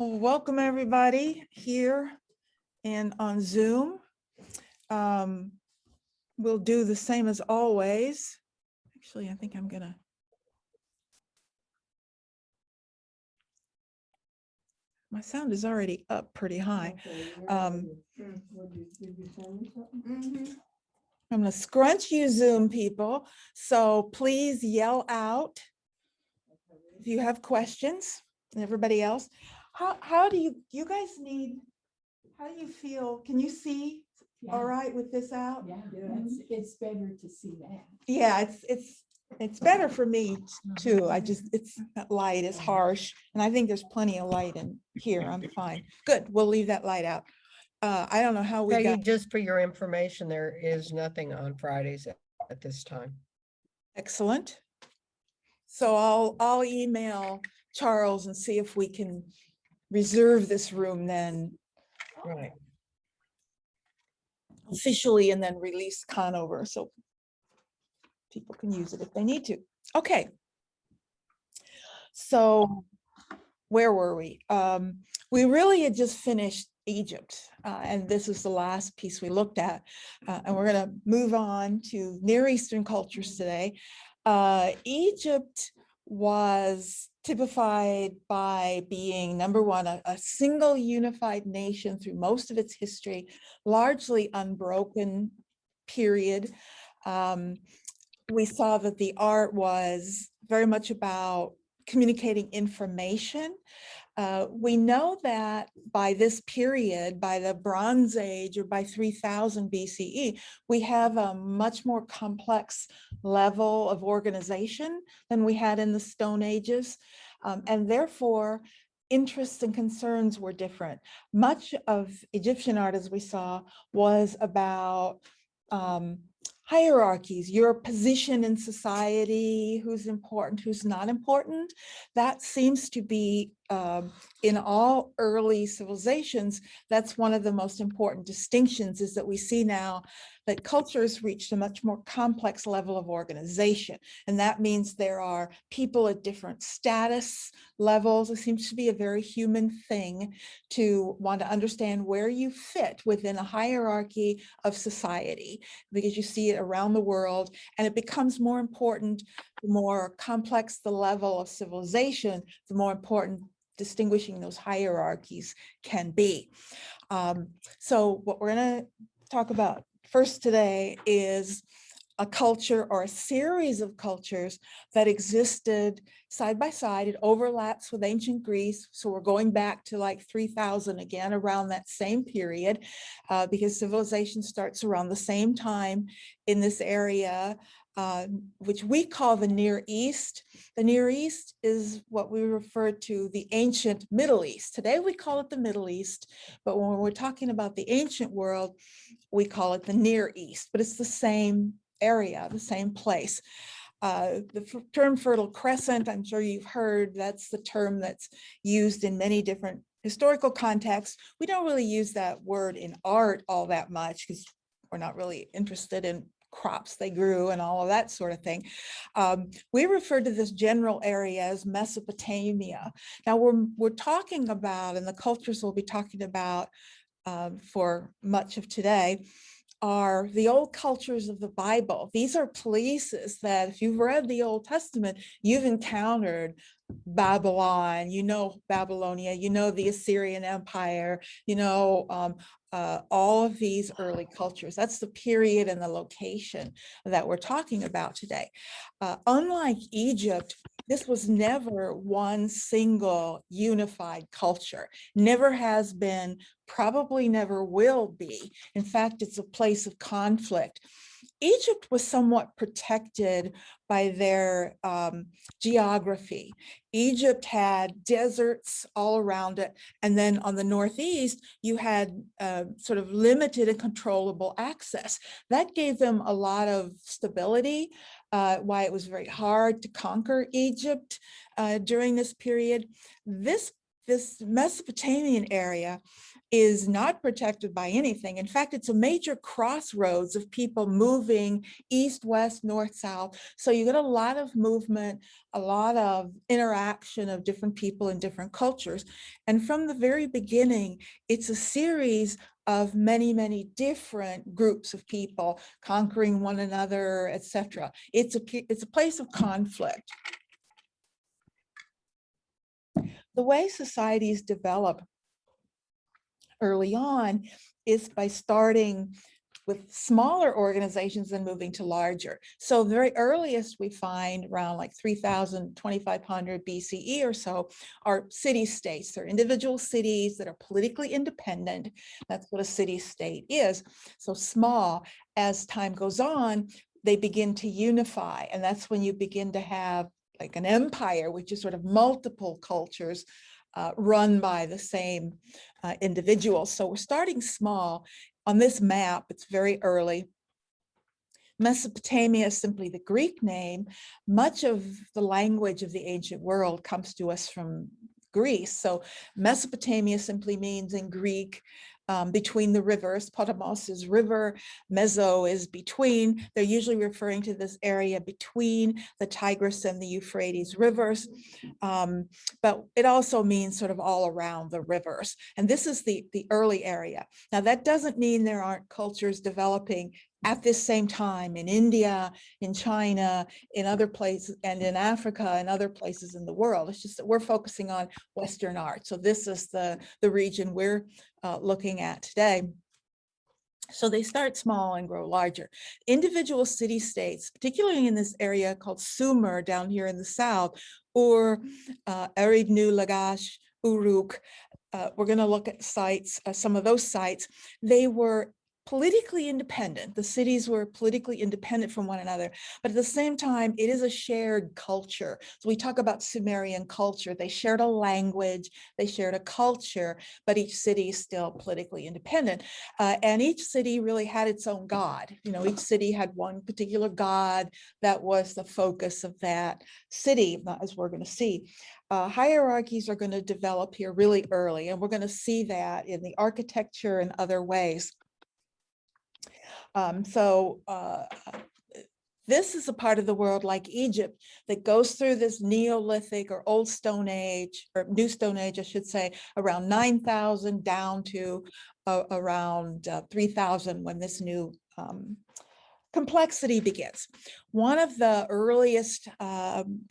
Well, welcome everybody here and on Zoom. We'll do the same as always. Actually, I think I'm gonna. My sound is already up pretty high. I'm gonna scrunch you Zoom people. So please yell out if you have questions, and everybody else. How do you guys need, how do you feel? Can you see all right with this out? Yeah, it's better to see that. Yeah, it's better for me too. That light is harsh, and I think there's plenty of light in here. I'm fine. Good, we'll leave that light out. I don't know how we Peggy, got. just for your information, there is nothing on Fridays at this time. Excellent. So I'll email Charles and see if we can reserve this room then Right. officially, and then release Conover so people can use it if they need to. Okay. So where were we? We really had just finished Egypt, and this is the last piece we looked at, and we're going to move on to Near Eastern cultures today. Egypt was typified by being, number one, a single unified nation through most of its history, largely unbroken period. We saw that the art was very much about communicating information. We know that by this period, by the Bronze Age or by 3000 BCE, we have a much more complex level of organization than we had in the Stone Ages. And therefore, interests and concerns were different. Much of Egyptian art, as we saw, was about hierarchies, your position in society, who's important, who's not important. That seems to be in all early civilizations, that's one of the most important distinctions, is that we see now that cultures reached a much more complex level of organization. And that means there are people at different status levels. It seems to be a very human thing to want to understand where you fit within a hierarchy of society, because you see it around the world, and it becomes more important. The more complex the level of civilization, the more important distinguishing those hierarchies can be. So what we're going to talk about first today is a culture or a series of cultures that existed side by side. It overlaps with ancient Greece. So we're going back to like 3000 again, around that same period, because civilization starts around the same time in this area, which we call the Near East. The Near East is what we refer to the ancient Middle East. Today we call it the Middle East, but when we're talking about the ancient world, we call it the Near East, but it's the same area, the same place. The term Fertile Crescent, I'm sure you've heard, that's the term that's used in many different historical contexts. We don't really use that word in art all that much because we're not really interested in crops they grew and all of that sort of thing. We refer to this general area as Mesopotamia. Now we're talking about, and the cultures we'll be talking about for much of today, are the old cultures of the Bible. These are places that if you've read the Old Testament, you've encountered Babylon, you know Babylonia, you know the Assyrian Empire, you know all of these early cultures. That's the period and the location that we're talking about today. Unlike Egypt, this was never one single unified culture. Never has been, probably never will be. In fact, it's a place of conflict. Egypt was somewhat protected by their geography. Egypt had deserts all around it. And then on the northeast, you had sort of limited and controllable access. That gave them a lot of stability, why it was very hard to conquer Egypt during this period. This this Mesopotamian area is not protected by anything. In fact, it's a major crossroads of people moving east, west, north, south. So you get a lot of movement, a lot of interaction of different people in different cultures. And from the very beginning, it's a series of many, many different groups of people conquering one another, etc. It's a place of conflict. The way societies develop early on is by starting with smaller organizations and moving to larger. So the very earliest we find around like 3000, 2500 BCE or so are city-states. They're individual cities that are politically independent. That's what a city-state is. So small. As time goes on, they begin to unify. And that's when you begin to have like an empire, which is sort of multiple cultures run by the same individual. So we're starting small. On this map, it's very early. Mesopotamia is simply the Greek name. Much of the language of the ancient world comes to us from Greece. So Mesopotamia simply means in Greek, between the rivers. Potamos is river, meso is between. They're usually referring to this area between the Tigris and the Euphrates rivers. But it also means sort of all around the rivers. And this is the early area. Now, that doesn't mean there aren't cultures developing at this same time in India, in China, in other places, and in Africa and other places in the world. It's just that we're focusing on Western art. So this is the region we're looking at today. So they start small and grow larger. Individual city-states, particularly in this area called Sumer down here in the south, or Eridu, Lagash, Uruk, we're going to look at sites, some of those sites. They were politically independent. The cities were politically independent from one another, but at the same time, it is a shared culture. So we talk about Sumerian culture. They shared a language, they shared a culture, but each city is still politically independent. And each city really had its own god. You know, each city had one particular god that was the focus of that city, as we're going to see. Hierarchies are going to develop here really early, and we're going to see that in the architecture and other ways. This is a part of the world like Egypt that goes through this Neolithic or Old Stone Age, or New Stone Age, I should say, around 9,000 down to around 3,000 when this new complexity begins. One of the earliest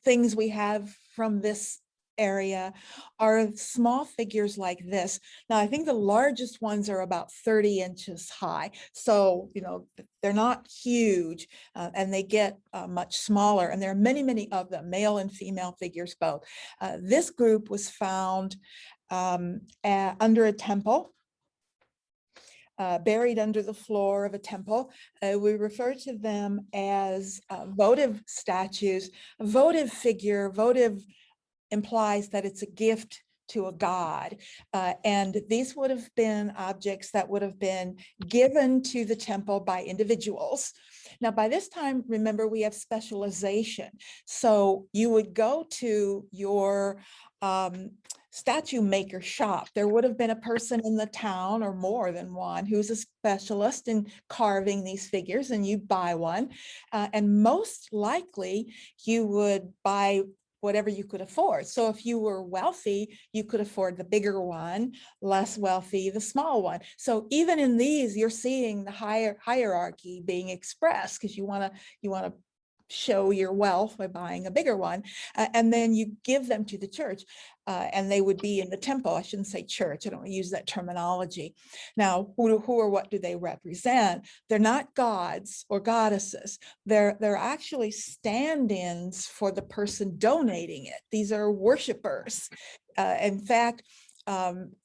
things we have from this area are small figures like this. Now, I think the largest ones are about 30 inches high. So, you know, they're not huge and they get much smaller. And there are many, many of them, male and female figures both. This group was found under a temple. Buried under the floor of a temple. We refer to them as votive statues. A votive figure, votive implies that it's a gift to a god. And these would have been objects that would have been given to the temple by individuals. Now, by this time, remember, we have specialization. So you would go to your statue maker shop. There would have been a person in the town, or more than one, who's a specialist in carving these figures, and you buy one. And most likely you would buy whatever you could afford. So if you were wealthy, you could afford the bigger one, less wealthy, the small one. So even in these, you're seeing the hierarchy being expressed, because you want to show your wealth by buying a bigger one, and then you give them to the church, and they would be in the temple. I shouldn't say church, I don't use that terminology. Now, who or what do they represent? They're not gods or goddesses. They're actually stand-ins for the person donating it. These are worshipers. In fact,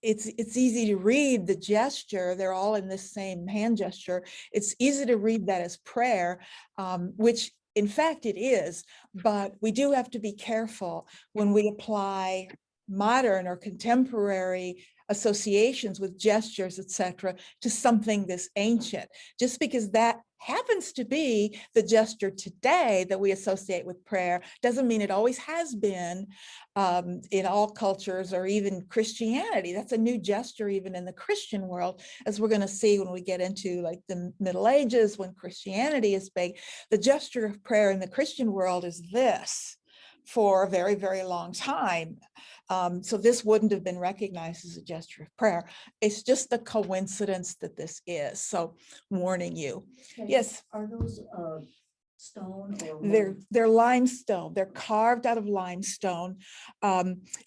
it's easy to read the gesture. They're all in this same hand gesture. It's easy to read that as prayer, which in fact it is, but we do have to be careful when we apply modern or contemporary associations with gestures, etc., to something this ancient. Just because that happens to be the gesture today that we associate with prayer doesn't mean it always has been in all cultures or even Christianity. That's a new gesture even in the Christian world, as we're going to see when we get into like the Middle Ages, when Christianity is big. The gesture of prayer in the Christian world is this for a very, very long time. So this wouldn't have been recognized as a gesture of prayer. It's just a coincidence that this is. So warning you. Okay, Yes. Are those stone or They're limestone. They're carved out of limestone.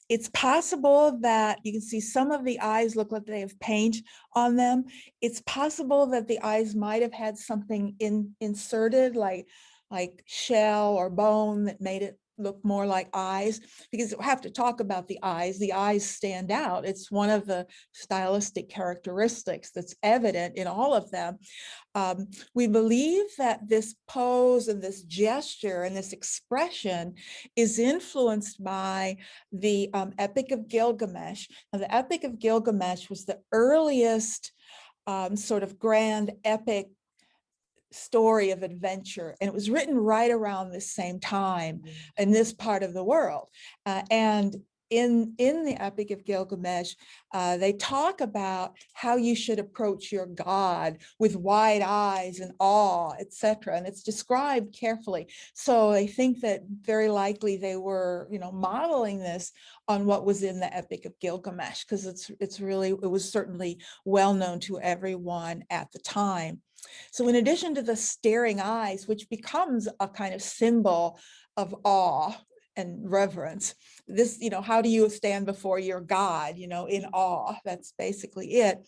It's possible that you can see some of the eyes look like they have paint on them. It's possible that the eyes might have had something inserted, like shell or bone, that made it look more like eyes, because we'll have to talk about the eyes. The eyes stand out. It's one of the stylistic characteristics that's evident in all of them. We believe that this pose and this gesture and this expression is influenced by the Epic of Gilgamesh. Now, the Epic of Gilgamesh was the earliest sort of grand epic story of adventure, and it was written right around the same time in this part of the world. And in the Epic of Gilgamesh, they talk about how you should approach your God with wide eyes and awe, etc. And it's described carefully. So I think that very likely they were, modeling this on what was in the Epic of Gilgamesh, because it was certainly well known to everyone at the time. So in addition to the staring eyes, which becomes a kind of symbol of awe and reverence, this, how do you stand before your God, in awe? That's basically it.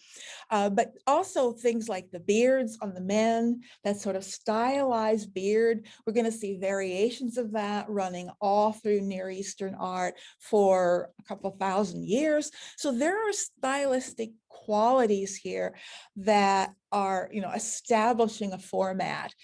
But also things like the beards on the men, that sort of stylized beard. We're going to see variations of that running all through Near Eastern art for a couple thousand years. So there are stylistic qualities here that are, establishing a format.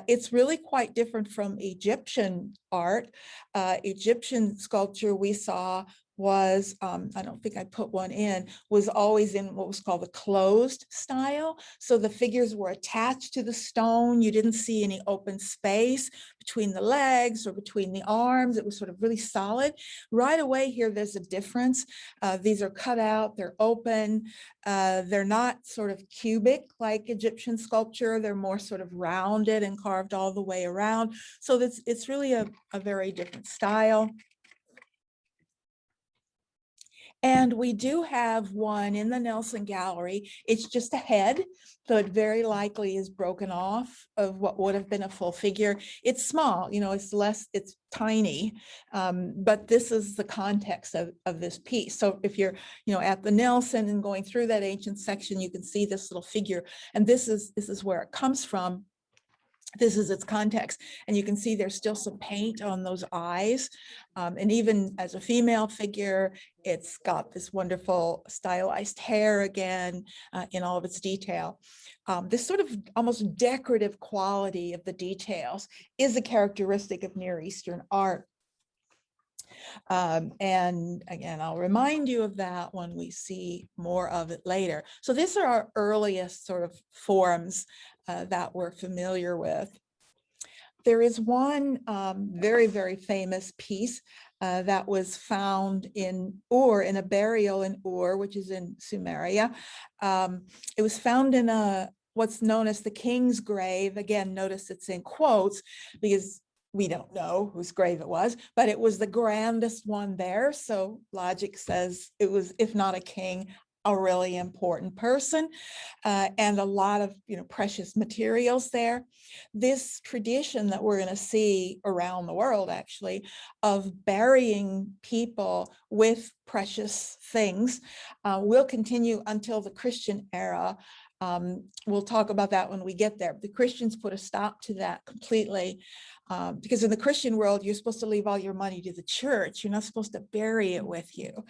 It's really quite different from Egyptian art. Egyptian sculpture we saw was, I don't think I put one in, was always in what was called the closed style. So the figures were attached to the stone. You didn't see any open space between the legs or between the arms. It was sort of really solid. Right away here, there's a difference. These are cut out, they're open. They're not sort of cubic like Egyptian sculpture. They're more sort of rounded and carved all the way around. So it's really a very different style. And we do have one in the Nelson Gallery. It's just a head, so it very likely is broken off of what would have been a full figure. It's small, it's tiny, but this is the context of this piece. So if you're, at the Nelson and going through that ancient section, you can see this little figure, and this is where it comes from. This is its context, and you can see there's still some paint on those eyes. And even as a female figure, it's got this wonderful stylized hair again in all of its detail. This sort of almost decorative quality of the details is a characteristic of Near Eastern art. And again, I'll remind you of that when we see more of it later. So these are our earliest sort of forms that we're familiar with. There is one very, very famous piece that was found in Ur, in a burial in Ur, which is in Sumeria. It was found in what's known as the king's grave. Again, notice it's in quotes because we don't know whose grave it was, but it was the grandest one there. So logic says it was, if not a king, a really important person, and a lot of precious materials there. This tradition that we're going to see around the world, actually, of burying people with precious things will continue until the Christian era. We'll talk about that when we get there. The Christians put a stop to that completely. Because in the Christian world, you're supposed to leave all your money to the church. You're not supposed to bury it with you.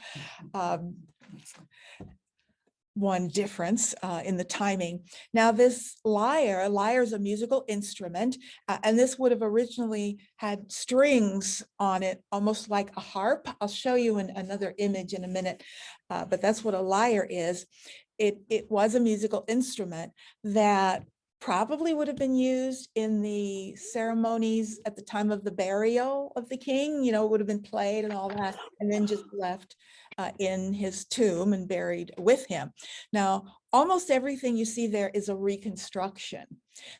one difference in the timing. Now this lyre, a lyre is a musical instrument, and this would have originally had strings on it, almost like a harp. I'll show you in another image in a minute, but that's what a lyre is. It was a musical instrument that probably would have been used in the ceremonies at the time of the burial of the king. You know, it would have been played and all that, and then just left in his tomb and buried with him. Now, almost everything you see there is a reconstruction.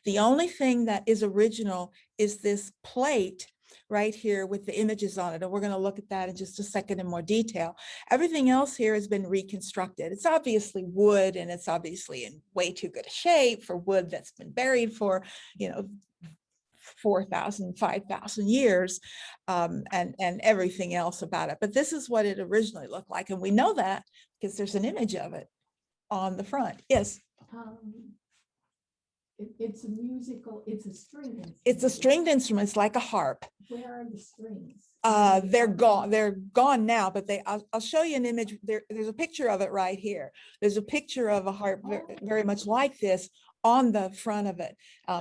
The only thing that is original is this plate right here with the images on it. And we're going to look at that in just a second in more detail. Everything else here has been reconstructed. It's obviously wood, and it's obviously in way too good a shape for wood that's been buried for, you know, 4,000, 5,000 years, and everything else about it. But this is what it originally looked like. And we know that because there's an image of it on the front. Yes. It's a musical, it's a string instrument. It's a stringed instrument. It's like a harp. Where are the strings? They're gone. They're gone now, but I'll show you an image. There's a picture of it right here. There's a picture of a harp very much like this on the front of it.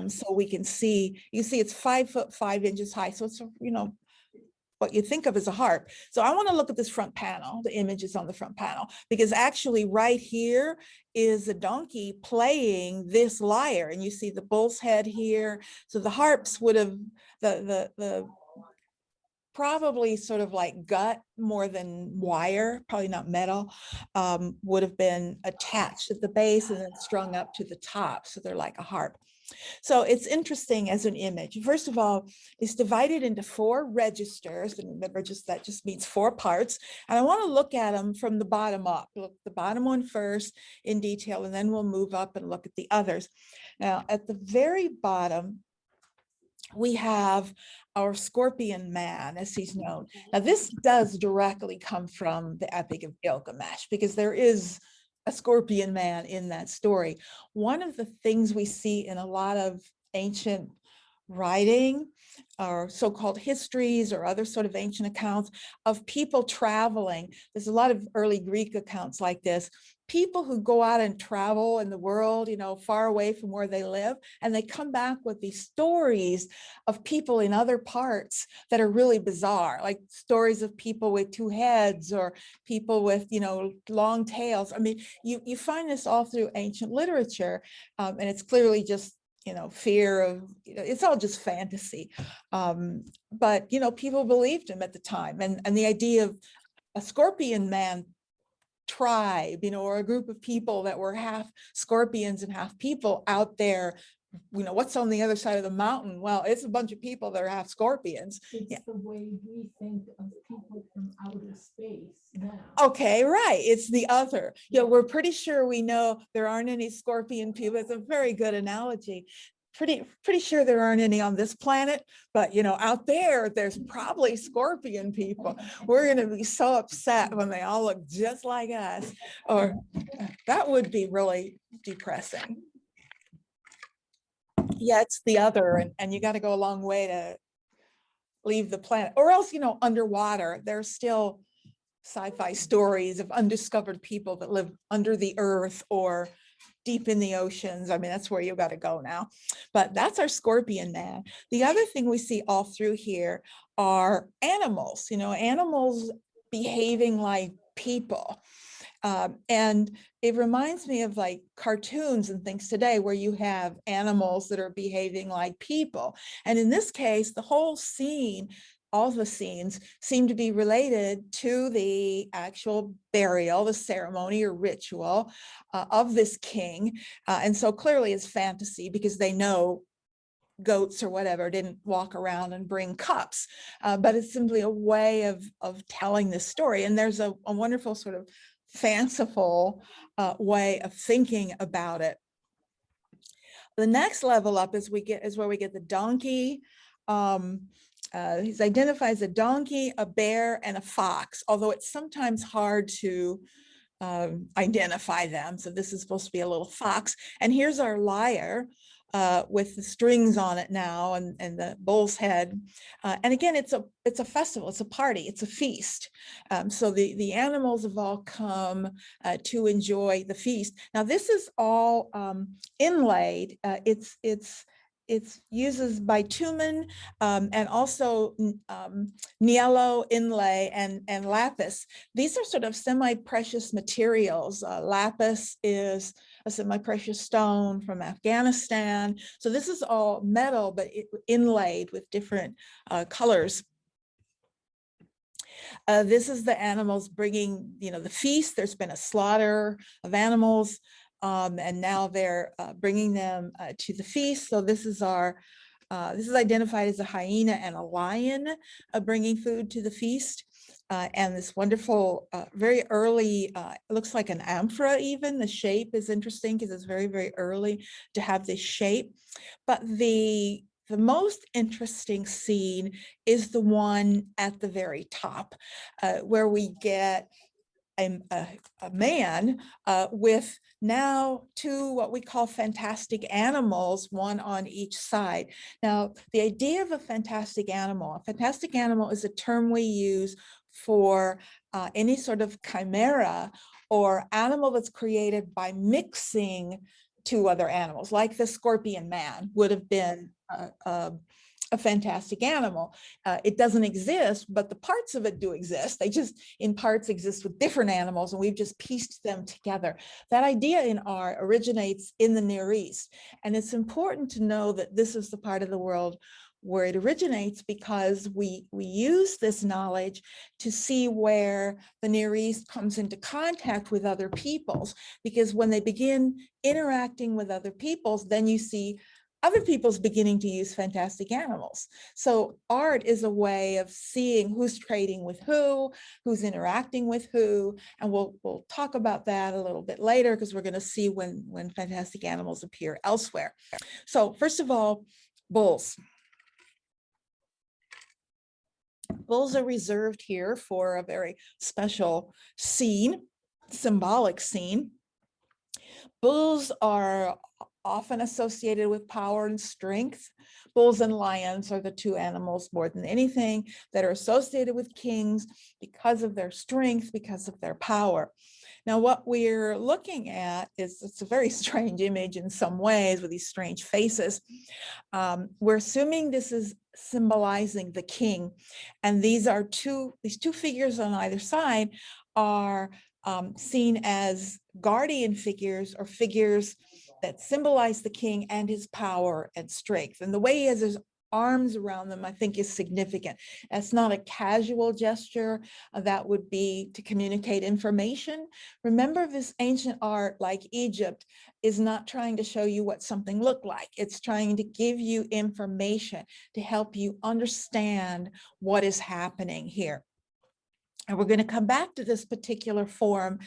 So we can see, you see it's 5 foot 5 inches high. So it's, you know, what you think of as a harp. So I want to look at this front panel, the images on the front panel, because actually right here is a donkey playing this lyre, and you see the bull's head here. So the harps would have, the probably sort of like gut more than wire, probably not metal, would have been attached at the base and then strung up to the top. So they're like a harp. So it's interesting as an image. First of all, it's divided into 4 registers, and remember, that just means 4 parts. And I want to look at them from the bottom up. Look at the bottom one first in detail, and then we'll move up and look at the others. Now, at the very bottom, we have our scorpion man, as he's known. Now, this does directly come from the Epic of Gilgamesh, because there is a scorpion man in that story. One of the things we see in a lot of ancient writing, or so-called histories or other sort of ancient accounts of people traveling, there's a lot of early Greek accounts like this, people who go out and travel in the world, you know, far away from where they live, and they come back with these stories of people in other parts that are really bizarre, like stories of people with 2 heads or people with, you know, long tails. I mean, you find this all through ancient literature, and it's clearly just, you know, fear of, you know, it's all just fantasy. But, you know, people believed him at the time, and the idea of a scorpion man tribe, you know, or a group of people that were half scorpions and half people out there, you know, what's on the other side of the mountain? Well, it's a bunch of people that are half scorpions. It's Yeah. the way we think of people from outer space now. Okay, right. It's the other. You know, we're pretty sure we know there aren't any scorpion people. It's a very good analogy. Pretty sure there aren't any on this planet, but, you know, out there, there's probably scorpion people. We're going to be so upset when they all look just like us, or that would be really depressing. Yeah, it's the other, and you got to go a long way to leave the planet, or else, you know, underwater, there's still sci-fi stories of undiscovered people that live under the earth or deep in the oceans. I mean, that's where you got to go now. But that's our scorpion man. The other thing we see all through here are animals, you know, animals behaving like people. And it reminds me of like cartoons and things today where you have animals that are behaving like people. And in this case, the whole scene, all the scenes seem to be related to the actual burial, the ceremony or ritual of this king. And so clearly it's fantasy, because they know goats or whatever didn't walk around and bring cups, but it's simply a way of telling this story. And there's a wonderful sort of fanciful way of thinking about it. The next level up is where we get the donkey. He's identified as a donkey, a bear, and a fox, although it's sometimes hard to identify them. So this is supposed to be a little fox. And here's our lyre. with the strings on it now, and the bull's head. And again, it's a festival, it's a party, it's a feast. So the animals have all come to enjoy the feast. Now this is all inlaid. It's uses bitumen and also niello inlay and lapis. These are sort of semi-precious materials. Lapis is a semi-precious stone from Afghanistan. So this is all metal, but inlaid with different colors. This is the animals bringing, the feast. There's been a slaughter of animals, and now they're bringing them to the feast. So this is this is identified as a hyena and a lion bringing food to the feast. And this wonderful, very early, it looks like an amphora even. The shape is interesting because it's very, very early to have this shape. But the most interesting scene is the one at the very top, where we get a man with now two what we call fantastic animals, one on each side. Now, the idea of a fantastic animal is a term we use for any sort of chimera or animal that's created by mixing two other animals, like the scorpion man would have been a fantastic animal. It doesn't exist, but the parts of it do exist. They just in parts exist with different animals, and we've just pieced them together. That idea in art originates in the Near East. And it's important to know that this is the part of the world where it originates, because we use this knowledge to see where the Near East comes into contact with other peoples. Because when they begin interacting with other peoples, then you see other people's beginning to use fantastic animals. So art is a way of seeing who's trading with who's interacting with who, and we'll talk about that a little bit later, because we're going to see when fantastic animals appear elsewhere. So first of all, bulls. Bulls are reserved here for a very special scene, symbolic scene. Bulls are often associated with power and strength. Bulls and lions are the two animals more than anything that are associated with kings because of their strength, because of their power. Now, what we're looking at is, it's a very strange image in some ways with these strange faces. We're assuming this is symbolizing the king. And these two figures on either side are seen as guardian figures, or figures that symbolize the king and his power and strength. And the way he has his arms around them, I think, is significant. That's not a casual gesture. That would be to communicate information. Remember, this ancient art, like Egypt, is not trying to show you what something looked like. It's trying to give you information to help you understand what is happening here. And we're going to come back to this particular form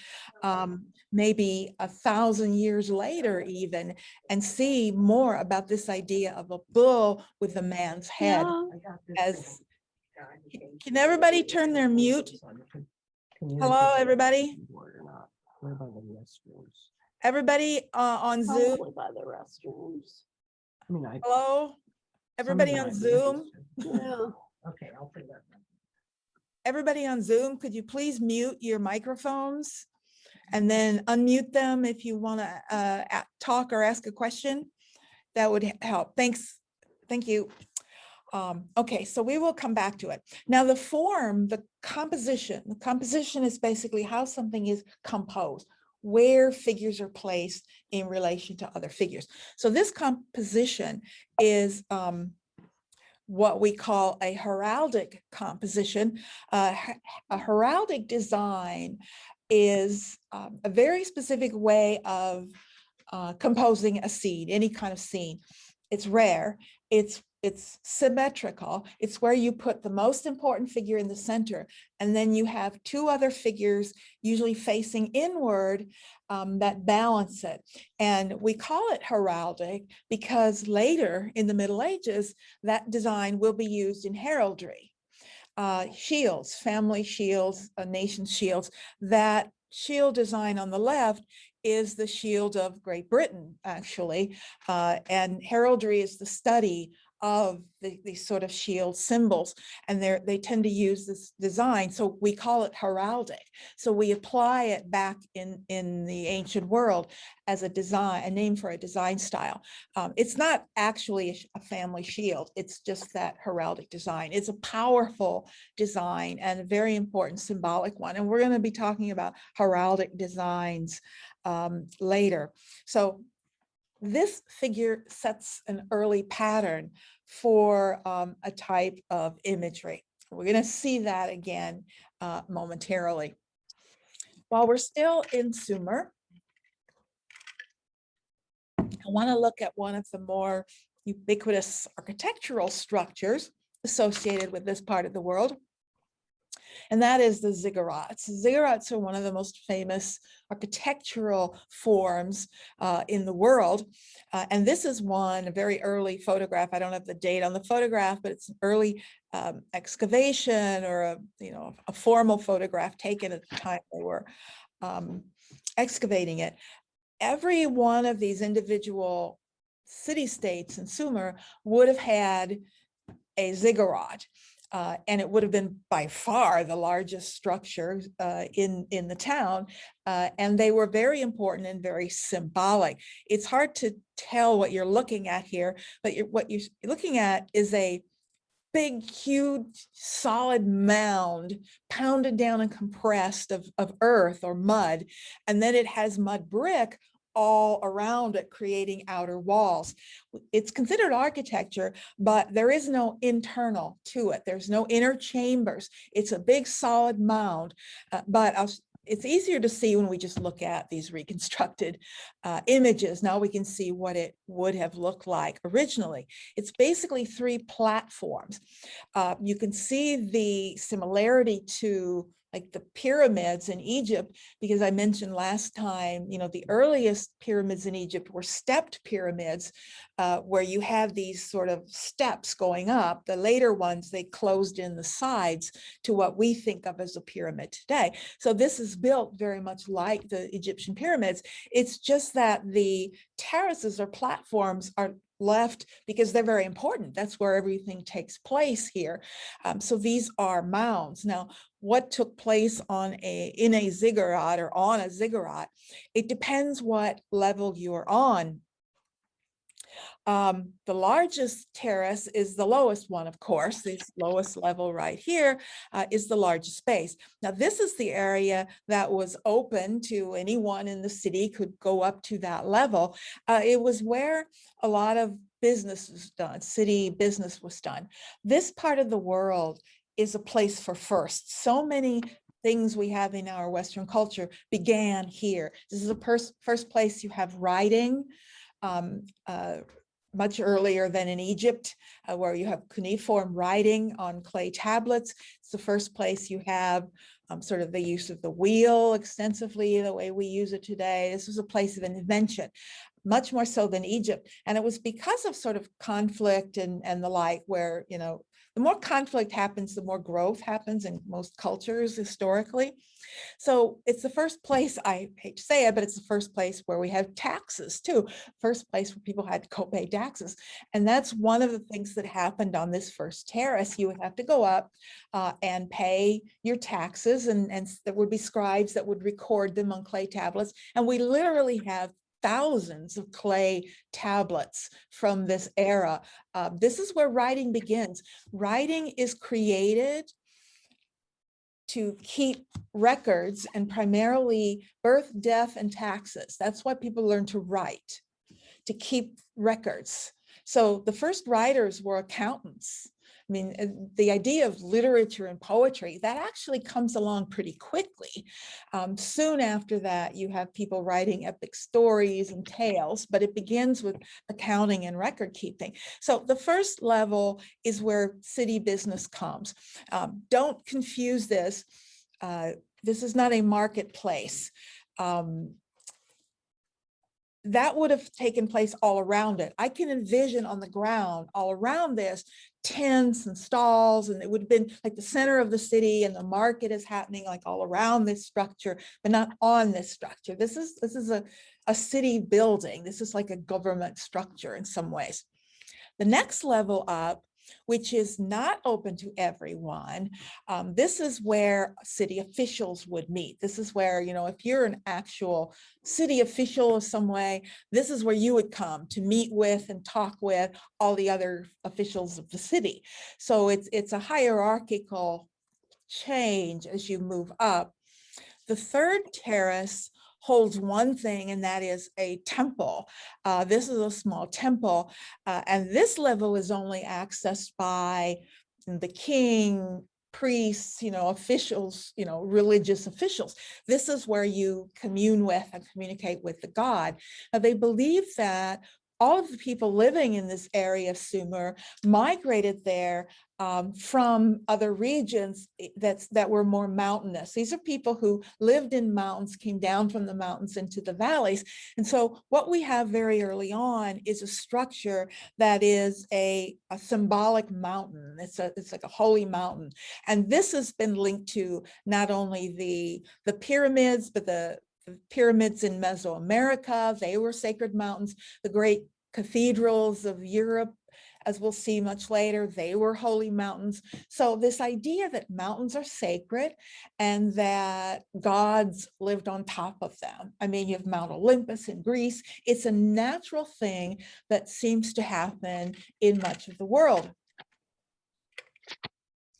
maybe 1,000 years later even, and see more about this idea of a bull with a man's head. As can everybody turn their mute? Hello, everybody. Everybody on Zoom. By the restrooms. Hello, everybody on Zoom. Yeah. Okay, I'll put that. Everybody on Zoom, could you please mute your microphones and then unmute them if you want to talk or ask a question? That would help. Thanks. Thank you. Okay, so we will come back to it. Now, the form, the composition is basically how something is composed, where figures are placed in relation to other figures. So this composition is what we call a heraldic composition. A heraldic design is a very specific way of composing a scene, any kind of scene. It's rare, it's symmetrical. It's where you put the most important figure in the center, and then you have two other figures, usually facing inward, that balance it. And we call it heraldic because later in the Middle Ages, that design will be used in heraldry. Shields, family shields, nation shields that shield design on the left is the shield of Great Britain, actually. And heraldry is the study of these sort of shield symbols, and they tend to use this design. So we call it heraldic. So we apply it back in the ancient world as a design, a name for a design style. It's not actually a family shield. It's just that heraldic design. It's a powerful design and a very important symbolic one. And we're going to be talking about heraldic designs later. So this figure sets an early pattern for a type of imagery. We're going to see that again momentarily. While we're still in Sumer, I want to look at one of the more ubiquitous architectural structures associated with this part of the world, and that is the ziggurats. Ziggurats are one of the most famous architectural forms in the world. And this is one, a very early photograph. I don't have the date on the photograph, but it's an early excavation or a formal photograph taken at the time they were excavating it. Every one of these individual city-states in Sumer would have had a ziggurat. And it would have been by far the largest structure in the town. And they were very important and very symbolic. It's hard to tell what you're looking at here, but what you're looking at is a big, huge, solid mound pounded down and compressed of earth or mud. And then it has mud brick all around it, creating outer walls. It's considered architecture, but there is no internal to it. There's no inner chambers. It's a big solid mound, but it's easier to see when we just look at these reconstructed images. Now we can see what it would have looked like originally. It's basically three platforms. You can see the similarity to like the pyramids in Egypt, because I mentioned last time, the earliest pyramids in Egypt were stepped pyramids, where you have these sort of steps going up. The later ones, they closed in the sides to what we think of as a pyramid today. So this is built very much like the Egyptian pyramids. It's just that the terraces or platforms are left because they're very important. That's where everything takes place here. So these are mounds. Now, what took place in a ziggurat or on a ziggurat, it depends what level you're on. The largest terrace is the lowest one, of course. This lowest level right here is the largest space. Now, this is the area that was open to anyone in the city could go up to that level. It was where a lot of business was done, city business was done. This part of the world is a place for firsts. So many things we have in our Western culture began here. This is the first place you have writing, much earlier than in Egypt, where you have cuneiform writing on clay tablets. It's the first place you have sort of the use of the wheel extensively, the way we use it today. This was a place of invention, much more so than Egypt. And it was because of sort of conflict and the like, where, the more conflict happens, the more growth happens in most cultures historically. So it's the first place, I hate to say it, but it's the first place where we have taxes too. First place where people had to pay taxes. And that's one of the things that happened on this first terrace. You would have to go up and pay your taxes, and there would be scribes that would record them on clay tablets. And we literally have thousands of clay tablets from this era. This is where writing begins. Writing is created to keep records, and primarily birth, death, and taxes. That's why people learn to write, to keep records. So the first writers were accountants. I mean, the idea of literature and poetry, that actually comes along pretty quickly. Soon after that, you have people writing epic stories and tales, but it begins with accounting and record keeping. So the first level is where city business comes. Don't confuse this. This is not a marketplace. that would have taken place all around it. I can envision on the ground all around this tents and stalls, and it would have been like the center of the city, and the market is happening like all around this structure, but not on this structure. This is a city building. This is like a government structure in some ways. The next level up, which is not open to everyone, this is where city officials would meet. This is where, you know, if you're an actual city official of some way, this is where you would come to meet with and talk with all the other officials of the city. So it's a hierarchical change as you move up. The third terrace holds one thing, and that is a temple. This is a small temple, and this level is only accessed by the king, priests, you know, officials, you know, religious officials. This is where you commune with and communicate with the god. Now, they believe that all of the people living in this area of Sumer migrated there from other regions that were more mountainous. These are people who lived in mountains, came down from the mountains into the valleys. And so what we have very early on is a structure that is a symbolic mountain. It's like a holy mountain. And this has been linked to not only the pyramids, but the pyramids in Mesoamerica. They were sacred mountains. The great cathedrals of Europe, as we'll see much later, they were holy mountains. So this idea that mountains are sacred and that gods lived on top of them. I mean, you have Mount Olympus in Greece. It's a natural thing that seems to happen in much of the world.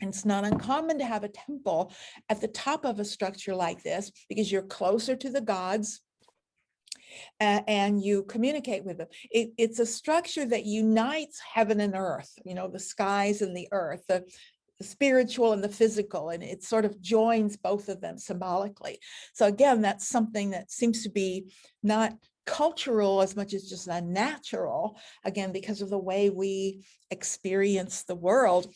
And it's not uncommon to have a temple at the top of a structure like this because you're closer to the gods and you communicate with them. It's a structure that unites heaven and earth, you know, the skies and the earth, the spiritual and the physical, and it sort of joins both of them symbolically. So again, that's something that seems to be not cultural as much as just unnatural, again, because of the way we experience the world.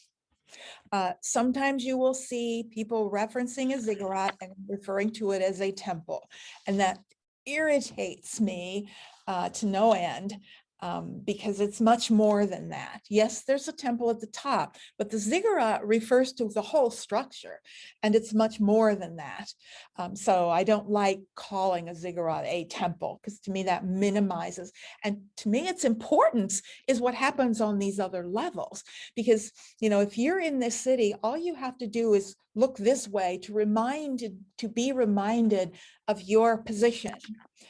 Sometimes you will see people referencing a ziggurat and referring to it as a temple, and that irritates me to no end because it's much more than that. Yes, there's a temple at the top, but the ziggurat refers to the whole structure, and it's much more than that. So I don't like calling a ziggurat a temple because to me that minimizes, and to me its importance is what happens on these other levels. Because, you know, if you're in this city, all you have to do is look this way to be reminded of your position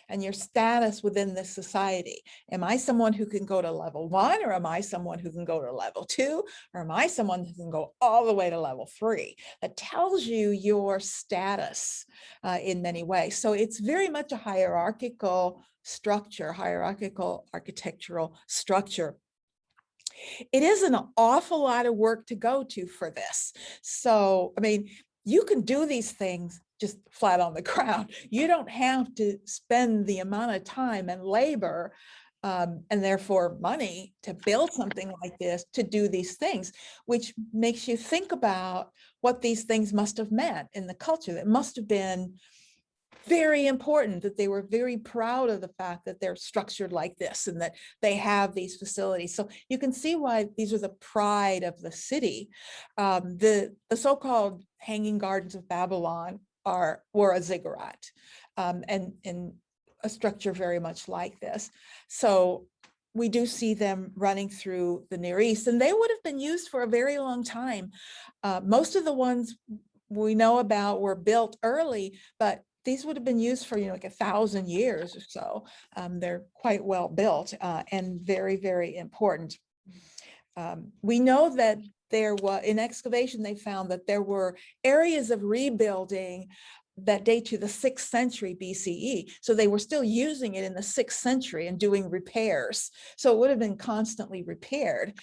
and your status within this society. Am I someone who can go to level 1, or am I someone who can go to level 2, or am I someone who can go all the way to level 3? That tells you your status in many ways. So it's very much a hierarchical structure, hierarchical architectural structure. It is an awful lot of work to go to for this. So, I mean, you can do these things just flat on the ground. You don't have to spend the amount of time and labor and therefore money to build something like this, to do these things, which makes you think about what these things must have meant in the culture. That must have been very important, that they were very proud of the fact that they're structured like this and that they have these facilities. So you can see why these are the pride of the city. The so-called Hanging Gardens of Babylon were a ziggurat and a structure very much like this. So we do see them running through the Near East, and they would have been used for a very long time. Most of the ones we know about were built early, but these would have been used for, you know, like 1,000 years or so. They're quite well built and very, very important. We know that there was, in excavation, they found that there were areas of rebuilding that date to the 6th century BCE. So they were still using it in the 6th century and doing repairs. So it would have been constantly repaired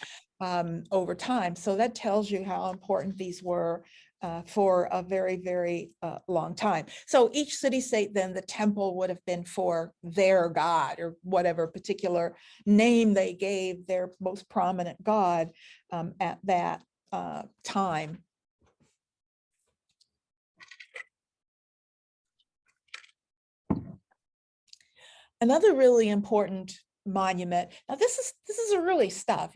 over time. So that tells you how important these were for a very, very long time. So each city-state, then the temple would have been for their god, or whatever particular name they gave their most prominent god at that time. Another really important monument. Now this is early stuff,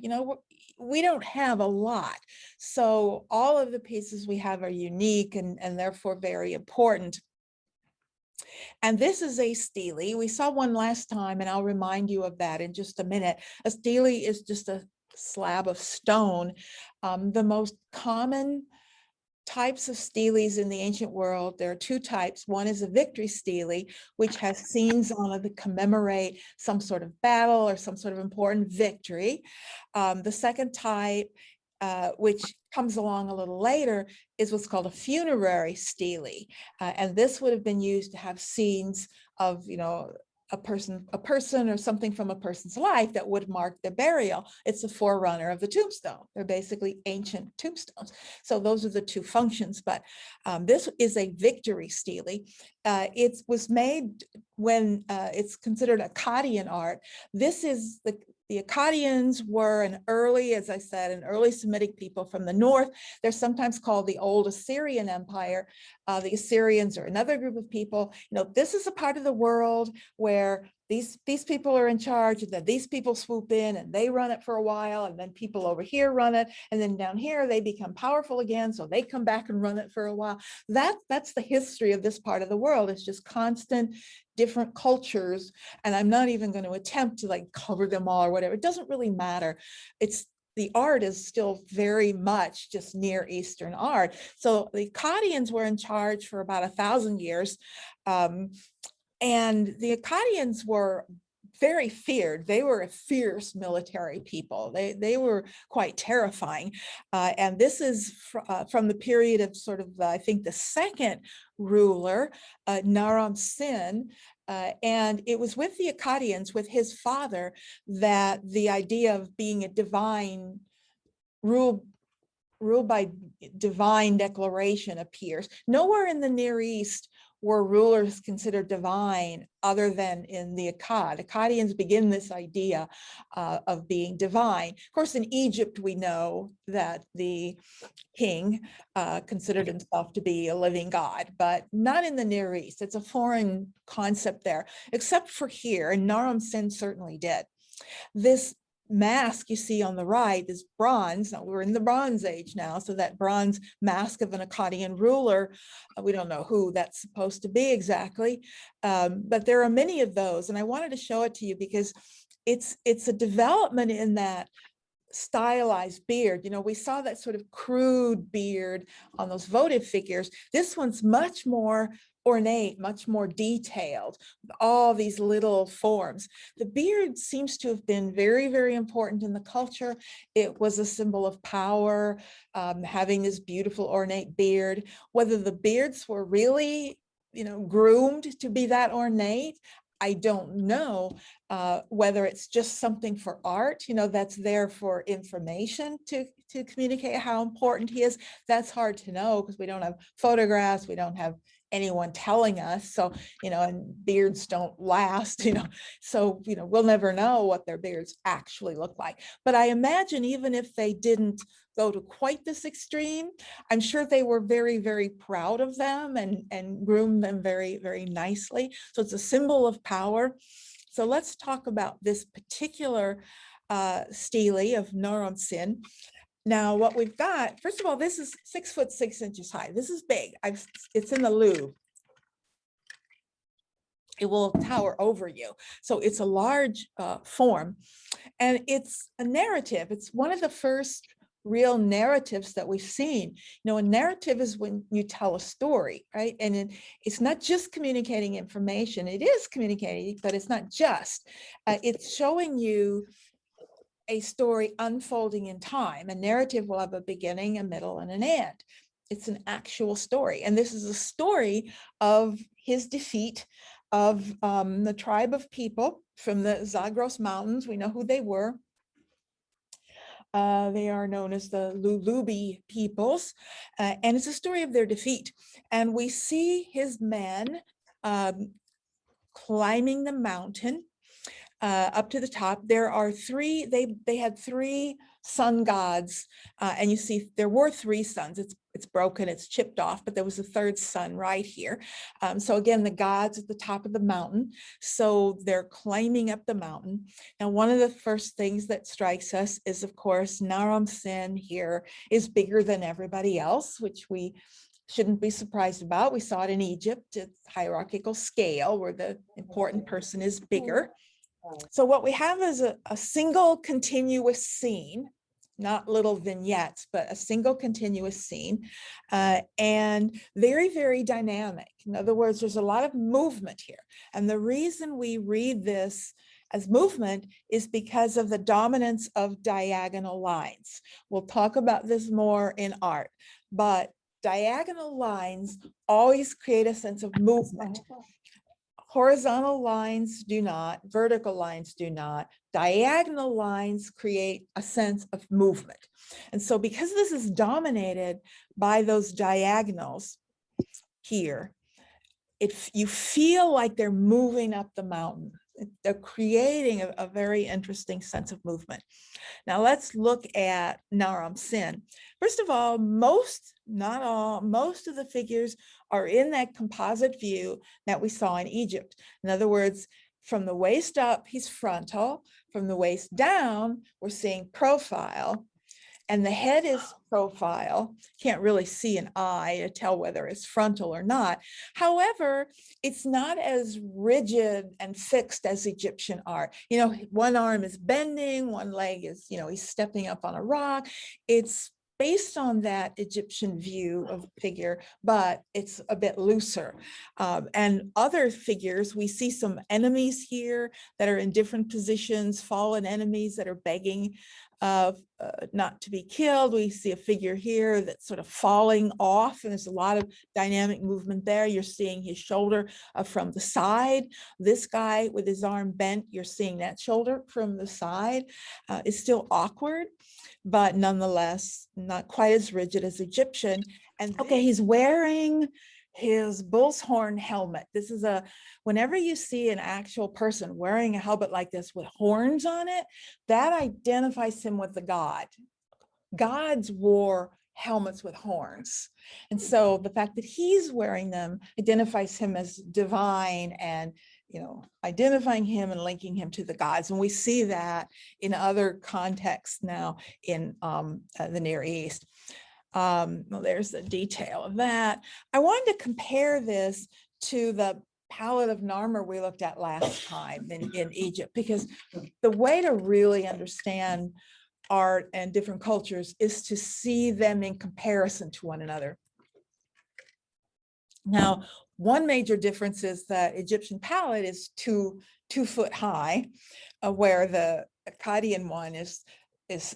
we don't have a lot. So all of the pieces we have are unique and therefore very important. And this is a stele. We saw one last time, and I'll remind you of that in just a minute. A stele is just a slab of stone. The most common types of steles in the ancient world, there are two types. One is a victory stele, which has scenes on it that commemorate some sort of battle or some sort of important victory. The second type, which comes along a little later, is what's called a funerary stele. And this would have been used to have scenes of, a person or something from a person's life that would mark their burial. It's a forerunner of the tombstone. They're basically ancient tombstones. So those are the two functions, but this is a victory stele. It was made when it's considered Akkadian art. This is the Akkadians were as I said, an early Semitic people from the north. They're sometimes called the Old Assyrian Empire. The Assyrians are another group of people. This is a part of the world where these people are in charge, and then these people swoop in and they run it for a while, and then people over here run it, and then down here they become powerful again, so they come back and run it for a while. That's the history of this part of the world. It's just constant different cultures, and I'm not even going to attempt to cover them all or whatever. It doesn't really matter. The art is still very much just Near Eastern art. So the Akkadians were in charge for about 1,000 years. And the Akkadians were very feared. They were a fierce military people. They were quite terrifying. And this is from the period of sort of, I think, the second ruler, Naram Sin. And it was with the Akkadians, with his father, that the idea of being a divine rule by divine declaration appears. Nowhere in the Near East were rulers considered divine other than in the Akkad. Akkadians begin this idea of being divine. Of course, in Egypt, we know that the king considered himself to be a living god, but not in the Near East. It's a foreign concept there, except for here, and Naram Sin certainly did. This mask you see on the right is bronze. Now we're in the Bronze Age now, so that bronze mask of an Akkadian ruler, we don't know who that's supposed to be exactly, but there are many of those, and I wanted to show it to you because it's a development in that stylized beard. We saw that sort of crude beard on those votive figures. This one's much more ornate, much more detailed, all these little forms. The beard seems to have been very, very important in the culture. It was a symbol of power, having this beautiful ornate beard. Whether the beards were really, groomed to be that ornate, I don't know. Whether it's just something for art, that's there for information to communicate how important he is. That's hard to know because we don't have photographs, we don't have anyone telling us. So, and beards don't last, so, we'll never know what their beards actually look like. But I imagine even if they didn't go to quite this extreme, I'm sure they were very, very proud of them and groomed them very, very nicely. So it's a symbol of power. So let's talk about this particular stele of Naram Sin. Now, what we've got, first of all, this is 6'6" high. This is big. It's in the Louvre. It will tower over you. So it's a large form, and it's a narrative. It's one of the first real narratives that we've seen. A narrative is when you tell a story, right? And it's not just communicating information. It is communicating, but it's not just. It's showing you a story unfolding in time. A narrative will have a beginning, a middle, and an end. It's an actual story. And this is a story of his defeat of the tribe of people from the Zagros Mountains. We know who they were. They are known as the Lulubi peoples. And it's a story of their defeat. And we see his men climbing the mountain. up to the top, there are three, they had three sun gods, and you see there were three suns. It's broken, it's chipped off, but there was a third sun right here. So again, the gods at the top of the mountain. So they're climbing up the mountain. Now, one of the first things that strikes us is, of course, Naram Sin here is bigger than everybody else, which we shouldn't be surprised about. We saw it in Egypt, it's hierarchical scale where the important person is bigger. So what we have is a single continuous scene, not little vignettes, but a single continuous scene, and very, very dynamic. In other words, there's a lot of movement here. And the reason we read this as movement is because of the dominance of diagonal lines. We'll talk about this more in art, but diagonal lines always create a sense of movement. Horizontal lines do not, vertical lines do not. Diagonal lines create a sense of movement. And so because this is dominated by those diagonals here, you feel like they're moving up the mountain. They're creating a very interesting sense of movement. Now let's look at Naram Sin. First of all, not all, most of the figures are in that composite view that we saw in Egypt. In other words, from the waist up, he's frontal. From the waist down, we're seeing profile. And the head is profile. Can't really see an eye to tell whether it's frontal or not. However, it's not as rigid and fixed as Egyptian art. You know, one arm is bending, one leg is, you know, he's stepping up on a rock. It's based on that Egyptian view of figure, but it's a bit looser. And other figures, we see some enemies here that are in different positions, fallen enemies that are begging not to be killed. We see a figure here that's sort of falling off, and there's a lot of dynamic movement there. You're seeing his shoulder from the side. This guy with his arm bent, you're seeing that shoulder from the side. It's still awkward, but nonetheless, not quite as rigid as Egyptian. And okay, he's wearing his bull's horn helmet. This is whenever you see an actual person wearing a helmet like this with horns on it, that identifies him with the god. Gods wore helmets with horns. And so the fact that he's wearing them identifies him as divine and, you know, identifying him and linking him to the gods. And we see that in other contexts now in the Near East. Well, there's the detail of that. I wanted to compare this to the palette of Narmer we looked at last time in Egypt, because the way to really understand art and different cultures is to see them in comparison to one another. Now, one major difference is that Egyptian palette is two foot high, where the Akkadian one is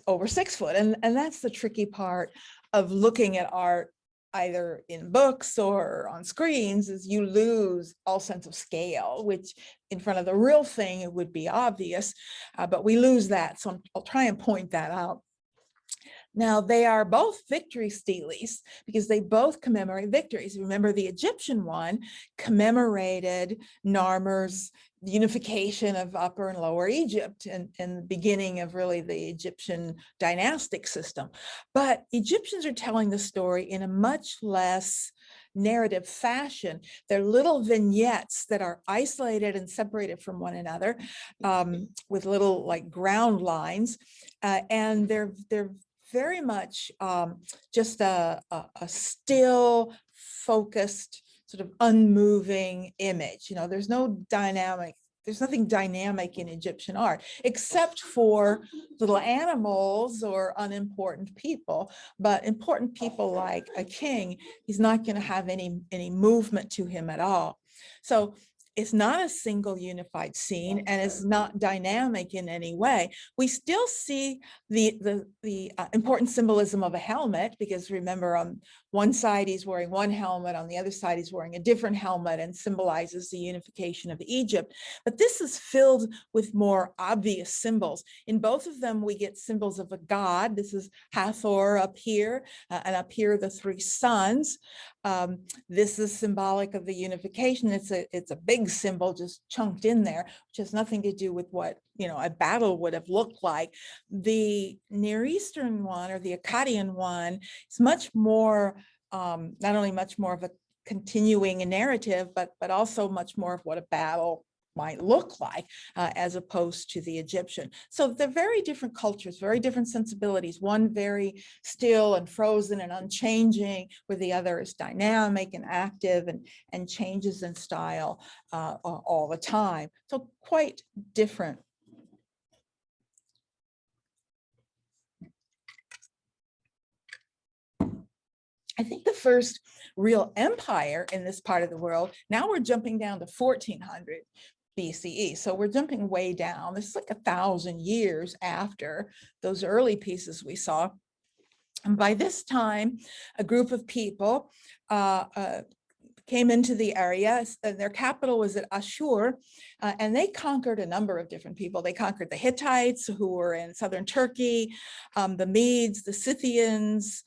over 6 foot. And that's the tricky part of looking at art either in books or on screens, is you lose all sense of scale, which in front of the real thing, it would be obvious, but we lose that. So I'll try and point that out. Now, they are both victory steles because they both commemorate victories. Remember, the Egyptian one commemorated Narmer's unification of Upper and Lower Egypt and the beginning of really the Egyptian dynastic system. But Egyptians are telling the story in a much less narrative fashion. They're little vignettes that are isolated and separated from one another with little like ground lines, and they're very much just a still, focused, sort of unmoving image. You know, there's nothing dynamic in Egyptian art, except for little animals or unimportant people. But important people like a king, he's not going to have any movement to him at all. So it's not a single unified scene, and it's not dynamic in any way. We still see the important symbolism of a helmet, because remember, on one side he's wearing one helmet, on the other side he's wearing a different helmet, and symbolizes the unification of Egypt. But this is filled with more obvious symbols. In both of them, we get symbols of a god. This is Hathor up here, and up here the three suns. This is symbolic of the unification. It's a big symbol just chunked in there, which has nothing to do with what a battle would have looked like. The Near Eastern one, or the Akkadian one, is much more, not only much more of a continuing narrative, but also much more of what a battle might look like, as opposed to the Egyptian. So they're very different cultures, very different sensibilities. One very still and frozen and unchanging, where the other is dynamic and active and changes in style all the time. So quite different. I think the first real empire in this part of the world, now we're jumping down to 1400 BCE. So we're jumping way down. This is like 1,000 years after those early pieces we saw. And by this time, a group of people came into the area, and their capital was at Ashur, and they conquered a number of different people. They conquered the Hittites, who were in southern Turkey, the Medes, the Scythians,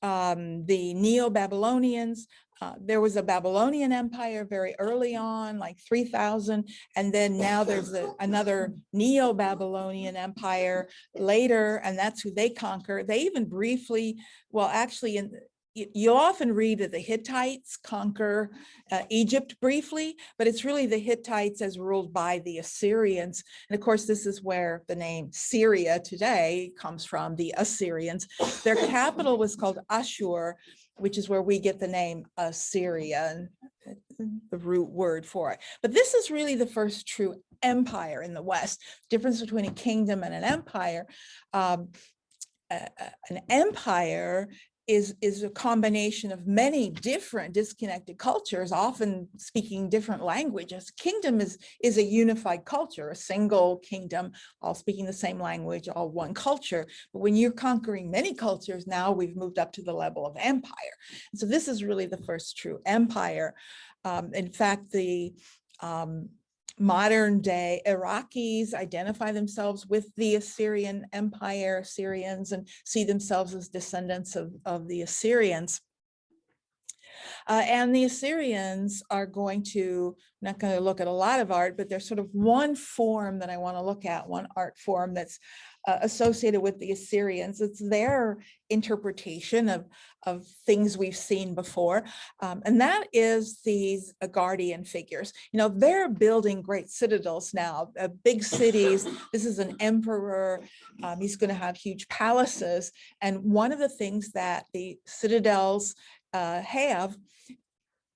the Neo-Babylonians. There was a Babylonian empire very early on, like 3000, and then now there's another Neo-Babylonian empire later, and that's who they conquer. They even briefly, well, actually, you'll often read that the Hittites conquer Egypt briefly, but it's really the Hittites as ruled by the Assyrians. And of course, this is where the name Syria today comes from, the Assyrians. Their capital was called Ashur, which is where we get the name Assyria, and the root word for it. But this is really the first true empire in the West. Difference between a kingdom and an empire. An empire is a combination of many different disconnected cultures, often speaking different languages. Kingdom is a unified culture, a single kingdom, all speaking the same language, all one culture. But when you're conquering many cultures, now we've moved up to the level of empire. And so this is really the first true empire. In fact, the modern day Iraqis identify themselves with the Assyrian Empire, Assyrians, and see themselves as descendants of the Assyrians. And the Assyrians are going to, I'm not going to look at a lot of art, but there's sort of one form that I want to look at, one art form that's associated with the Assyrians. It's their interpretation of things we've seen before. And that is these guardian figures. They're building great citadels now, big cities. This is an emperor. He's going to have huge palaces. And one of the things that the citadels have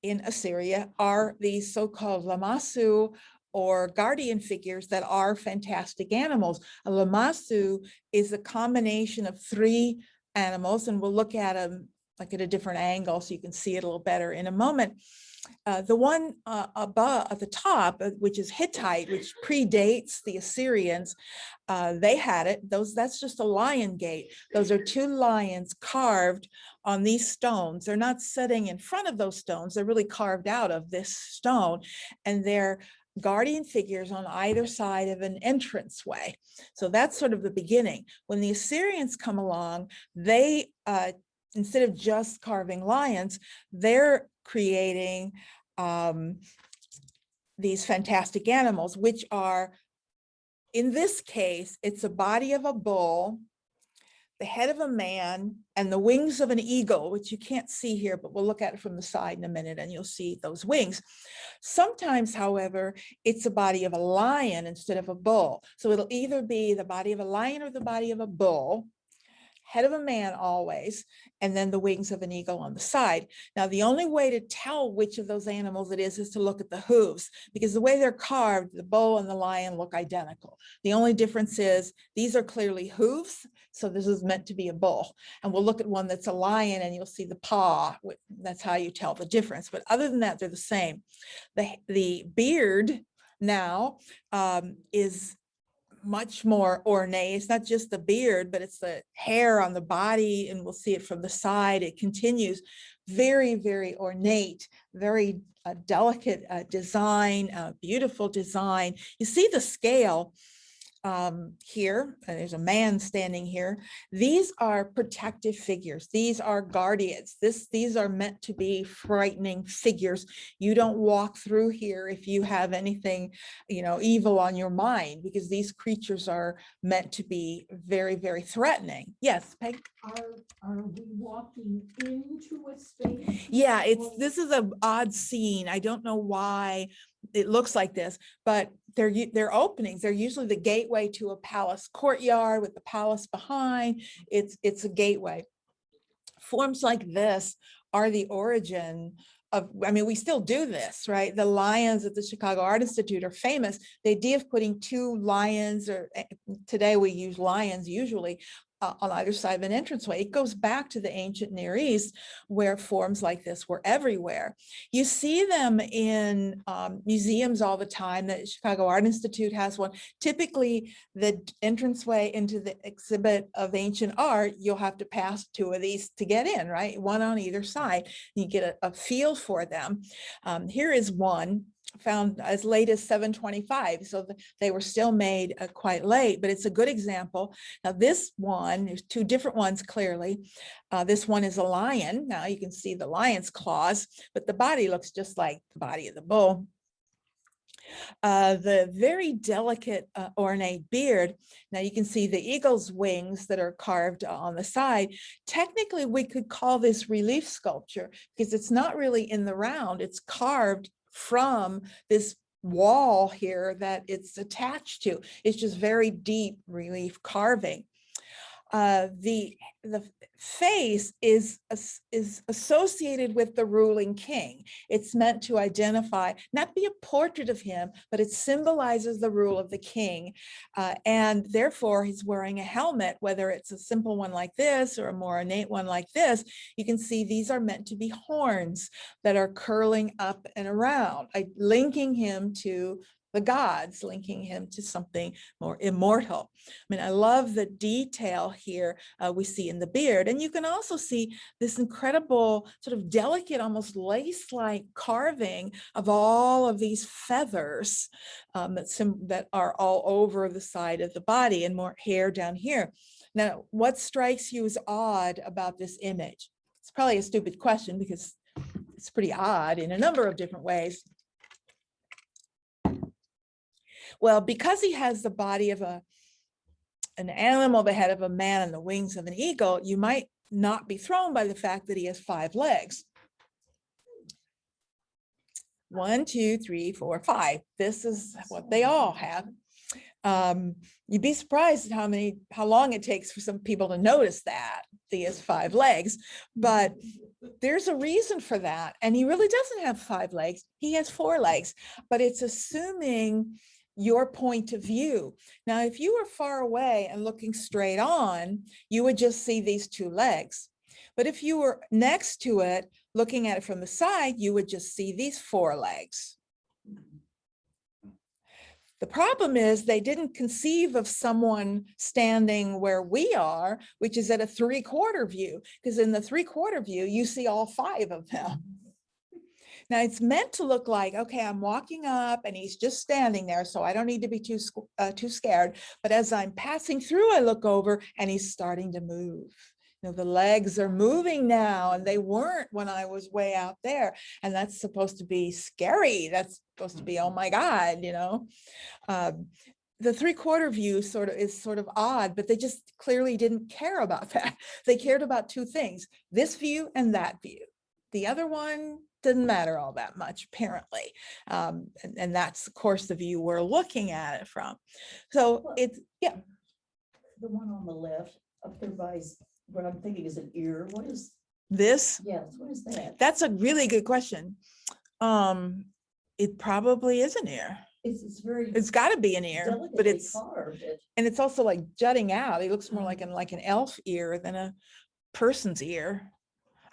in Assyria are these so-called lamassu, or guardian figures that are fantastic animals. A lamassu is a combination of three animals, and we'll look at them like at a different angle so you can see it a little better in a moment. The one above at the top, which is Hittite, which predates the Assyrians, they had it. That's just a lion gate. Those are two lions carved on these stones. They're not sitting in front of those stones. They're really carved out of this stone, and they're guardian figures on either side of an entranceway. So that's sort of the beginning. When the Assyrians come along, they, instead of just carving lions, they're creating these fantastic animals, which are, in this case, it's a body of a bull, the head of a man, and the wings of an eagle, which you can't see here, but we'll look at it from the side in a minute and you'll see those wings. Sometimes, however, it's a body of a lion instead of a bull. So it'll either be the body of a lion or the body of a bull, head of a man always, and then the wings of an eagle on the side. Now, the only way to tell which of those animals it is to look at the hooves, because the way they're carved, the bull and the lion look identical. The only difference is these are clearly hooves, so this is meant to be a bull. And we'll look at one that's a lion and you'll see the paw. That's how you tell the difference. But other than that, they're the same. The beard now is much more ornate. It's not just the beard, but it's the hair on the body, and we'll see it from the side. It continues very, very ornate, very delicate design, beautiful design. You see the scale here, and there's a man standing here. These are protective figures. These are guardians. These are meant to be frightening figures. You don't walk through here if you have anything, evil on your mind, because these creatures are meant to be very, very threatening. Yes, Peg? Are we walking into a space? Yeah, or- this is an odd scene. I don't know why it looks like this, but they're openings. They're usually the gateway to a palace courtyard with the palace behind. It's a gateway. Forms like this are the origin of, we still do this, right? The lions at the Chicago Art Institute are famous. The idea of putting two lions, or today we use lions usually, on either side of an entranceway. It goes back to the ancient Near East, where forms like this were everywhere. You see them in museums all the time. The Chicago Art Institute has one. Typically, the entranceway into the exhibit of ancient art, you'll have to pass two of these to get in, right? One on either side. You get a feel for them. Here is one found as late as 725. So they were still made quite late, but it's a good example. Now this one, there's two different ones clearly. This one is a lion. Now you can see the lion's claws, but the body looks just like the body of the bull. The very delicate ornate beard. Now you can see the eagle's wings that are carved on the side. Technically, we could call this relief sculpture because it's not really in the round. It's carved from this wall here that it's attached to. It's just very deep relief carving. The face is associated with the ruling king. It's meant to identify, not be a portrait of him, but it symbolizes the rule of the king. And therefore he's wearing a helmet, whether it's a simple one like this or a more ornate one like this. You can see these are meant to be horns that are curling up and around, linking him to the gods, linking him to something more immortal. I love the detail here we see in the beard. And you can also see this incredible sort of delicate, almost lace-like carving of all of these feathers that are all over the side of the body, and more hair down here. Now, what strikes you as odd about this image? It's probably a stupid question because it's pretty odd in a number of different ways. Well, because he has the body of an animal, the head of a man, and the wings of an eagle, you might not be thrown by the fact that he has 5 legs. 1, 2, 3, 4, 5. This is what they all have. You'd be surprised at how long it takes for some people to notice that he has 5 legs, but there's a reason for that. And he really doesn't have 5 legs. He has 4 legs, but it's assuming your point of view. Now, if you were far away and looking straight on, you would just see these 2 legs. But if you were next to it, looking at it from the side, you would just see these 4 legs. The problem is they didn't conceive of someone standing where we are, which is at a 3/4 view, because in the 3/4 view, you see all 5 of them. Now it's meant to look like, okay, I'm walking up and he's just standing there, so I don't need to be too scared. But as I'm passing through, I look over and he's starting to move. The legs are moving now, and they weren't when I was way out there. And that's supposed to be scary. That's supposed to be, oh my God, The 3/4 view is sort of odd, but they just clearly didn't care about that. They cared about 2 things, this view and that view. The other one didn't matter all that much, apparently. And that's, of course, the view we're looking at it from. So it's, yeah. The one on the left up there by what I'm thinking is an ear. What is This? Yes, what is that? That's a really good question. It probably is an ear. It's very It's got to be an ear, but delicately it's, carved. and it's also like jutting out. It looks more like an elf ear than a person's ear.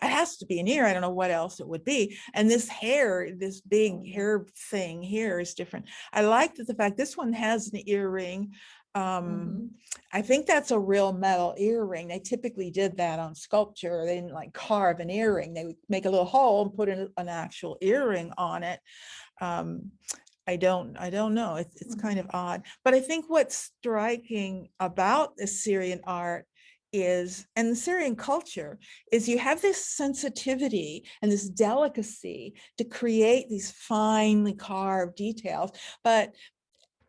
It has to be an ear. I don't know what else it would be. And this hair, this big hair thing here is different. I like that the fact this one has an earring. Mhm. I think that's a real metal earring. They typically did that on sculpture. They didn't like carve an earring. They would make a little hole and put an actual earring on it. I don't know. It's kind of odd. But I think what's striking about Assyrian art is, and the Syrian culture, is you have this sensitivity and this delicacy to create these finely carved details, but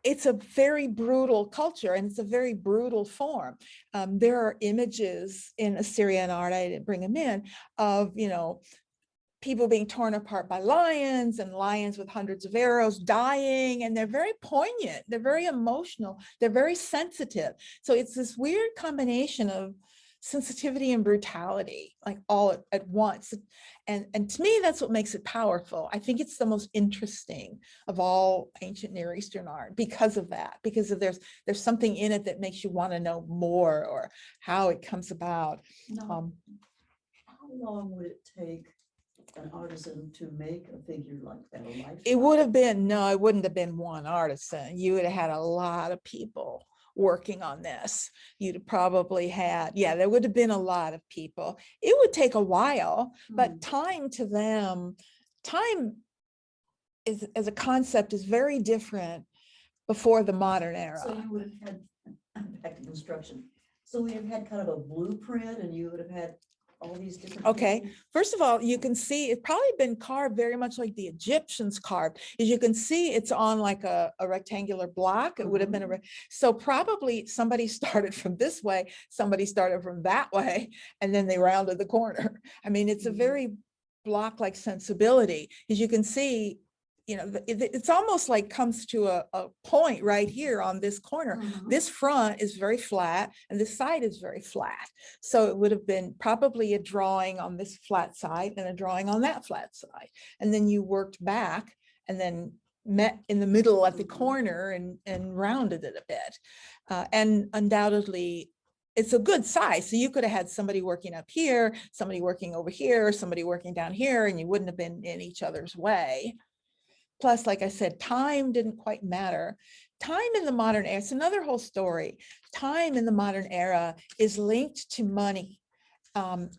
it's a very brutal culture and it's a very brutal form. There are images in Assyrian art, I didn't bring them in, of, people being torn apart by lions and lions with hundreds of arrows dying, and they're very poignant, they're very emotional, they're very sensitive. So it's this weird combination of sensitivity and brutality, like all at once. And to me, that's what makes it powerful. I think it's the most interesting of all ancient Near Eastern art because of that, because of there's something in it that makes you want to know more, or how it comes about. Now, how long would it take an artisan to make a figure like that? A life It would have been, no, it wouldn't have been one artisan. You would have had a lot of people working on this. You'd have probably had, yeah, there would have been a lot of people. It would take a while, but time to them, time is, as a concept, is very different before the modern era. So you would have had, back to construction. So we have had kind of a blueprint, and you would have had all these different. Okay, pieces? first of all, you can see it's probably been carved very much like the Egyptians carved. As you can see, it's on like a rectangular block. It would have been so probably somebody started from this way, somebody started from that way, and then they rounded the corner. I mean, it's a very block-like sensibility. As you can see, it's almost like comes to a point right here on this corner. This front is very flat and this side is very flat. So it would have been probably a drawing on this flat side and a drawing on that flat side. And then you worked back and then met in the middle at the corner and rounded it a bit. And undoubtedly, it's a good size. So you could have had somebody working up here, somebody working over here, somebody working down here, and you wouldn't have been in each other's way. Plus, like I said, time didn't quite matter. Time in the modern era, it's another whole story. Time in the modern era is linked to money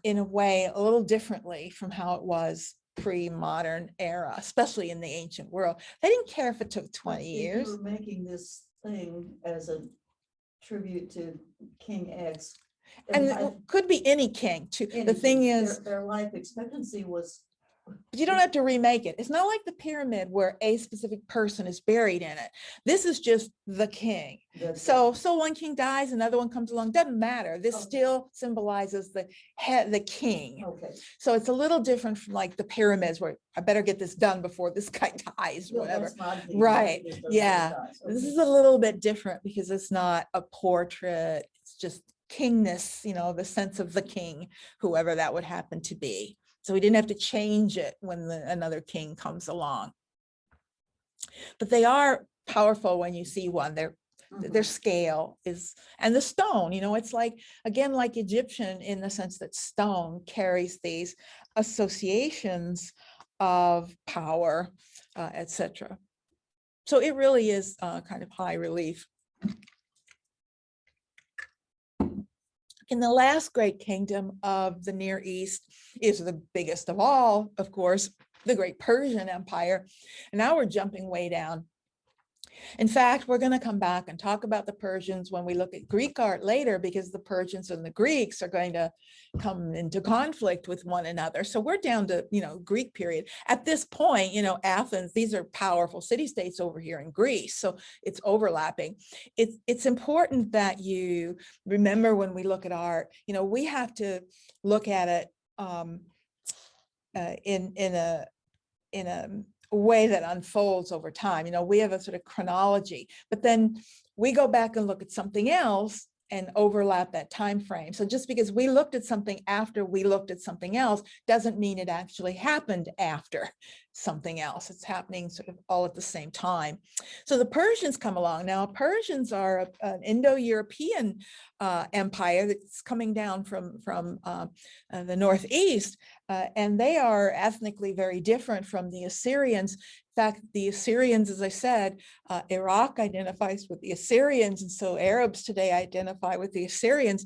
in a way a little differently from how it was pre-modern era, especially in the ancient world. They didn't care if it took 20 years. You were making this thing as a tribute to King X. And it could be any king too. The thing is, their life expectancy was. but you don't have to remake it. It's not like the pyramid where a specific person is buried in it. This is just the king. So one king dies, another one comes along, doesn't matter. This still symbolizes the head, the king. Okay. So it's a little different from like the pyramids where I better get this done before this guy dies, Well, whatever. that's my thing, Right. is those Yeah. guys. This Okay. is a little bit different because it's not a portrait. It's just kingness, the sense of the king, whoever that would happen to be. So we didn't have to change it when another king comes along. But they are powerful when you see one. Their scale is, and the stone, it's like, again, like Egyptian in the sense that stone carries these associations of power, etc. So it really is kind of high relief. In the last great kingdom of the Near East is the biggest of all, of course, the great Persian Empire. And now we're jumping way down. In fact, we're going to come back and talk about the Persians when we look at Greek art later, because the Persians and the Greeks are going to come into conflict with one another. So we're down to, Greek period. At this point, Athens, these are powerful city-states over here in Greece. So it's overlapping. It's important that you remember when we look at art, we have to look at it in a way that unfolds over time. We have a sort of chronology, but then we go back and look at something else and overlap that time frame. So just because we looked at something after we looked at something else doesn't mean it actually happened after something else. It's happening sort of all at the same time. So the Persians come along. Now, Persians are an Indo-European empire that's coming down from the northeast, and they are ethnically very different from the Assyrians. In fact, the Assyrians, as I said, Iraq identifies with the Assyrians, and so Arabs today identify with the Assyrians.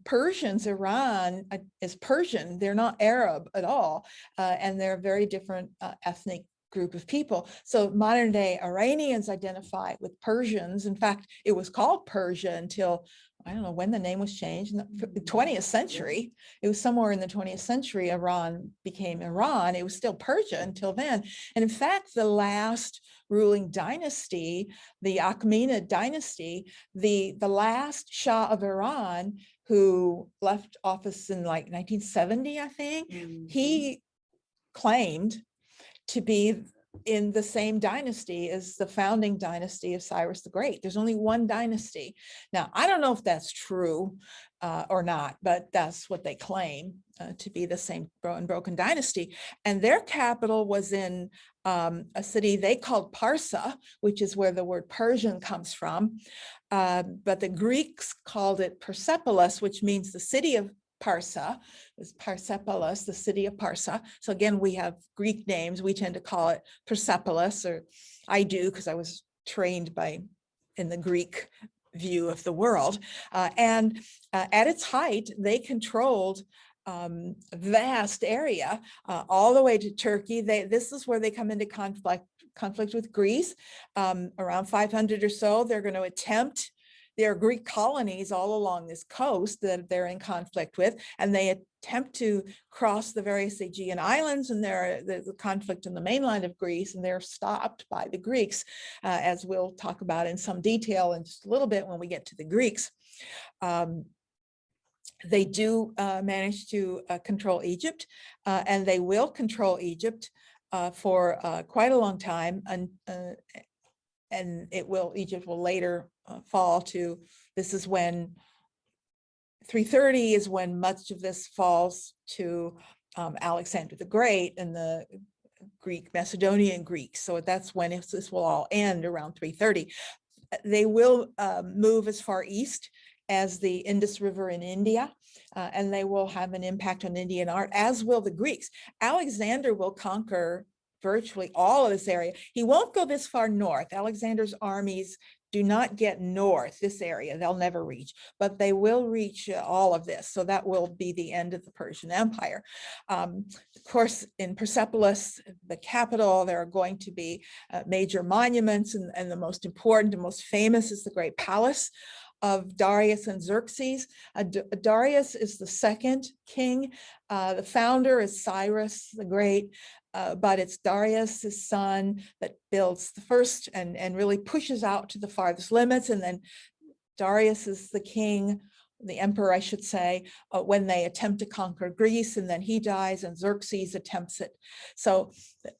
Persians, Iran is Persian. They're not Arab at all, and they're a very different ethnic group of people. So modern day Iranians identify with Persians. In fact, it was called Persia until, I don't know when the name was changed, in the 20th century. It was somewhere in the 20th century, Iran became Iran. It was still Persia until then. And in fact, the last ruling dynasty, the Achaemenid dynasty, the last Shah of Iran, who left office in like 1970, I think, he claimed to be in the same dynasty as the founding dynasty of Cyrus the Great. There's only one dynasty. Now, I don't know if that's true or not, but that's what they claim to be the same unbroken dynasty. And their capital was in a city they called Parsa, which is where the word Persian comes from. But the Greeks called it Persepolis, which means the city of Parsa. Is Persepolis, the city of Parsa. So again, we have Greek names. We tend to call it Persepolis, or I do because I was trained in the Greek view of the world. And at its height, they controlled a vast area all the way to Turkey. This is where they come into conflict with Greece. Around 500 or so, they're going to attempt. There are Greek colonies all along this coast that they're in conflict with, and they attempt to cross the various Aegean islands, and there's a conflict in the mainland of Greece, and they're stopped by the Greeks, as we'll talk about in some detail in just a little bit when we get to the Greeks. They do manage to control Egypt, and they will control Egypt for quite a long time, and Egypt will later fall to, this is when 330 is when much of this falls to Alexander the Great and the Macedonian Greeks. So that's when this will all end, around 330. They will move as far east as the Indus River in India, and they will have an impact on Indian art, as will the Greeks. Alexander will conquer virtually all of this area. He won't go this far north. Alexander's armies do not get north, this area, they'll never reach, but they will reach all of this. So that will be the end of the Persian Empire. Of course, in Persepolis, the capital, there are going to be major monuments, and the most important and most famous is the Great Palace of Darius and Xerxes. Darius is the second king. The founder is Cyrus the Great, but it's Darius, his son, that builds the first and really pushes out to the farthest limits. And then Darius is the king, the emperor, I should say, when they attempt to conquer Greece, and then he dies and Xerxes attempts it. So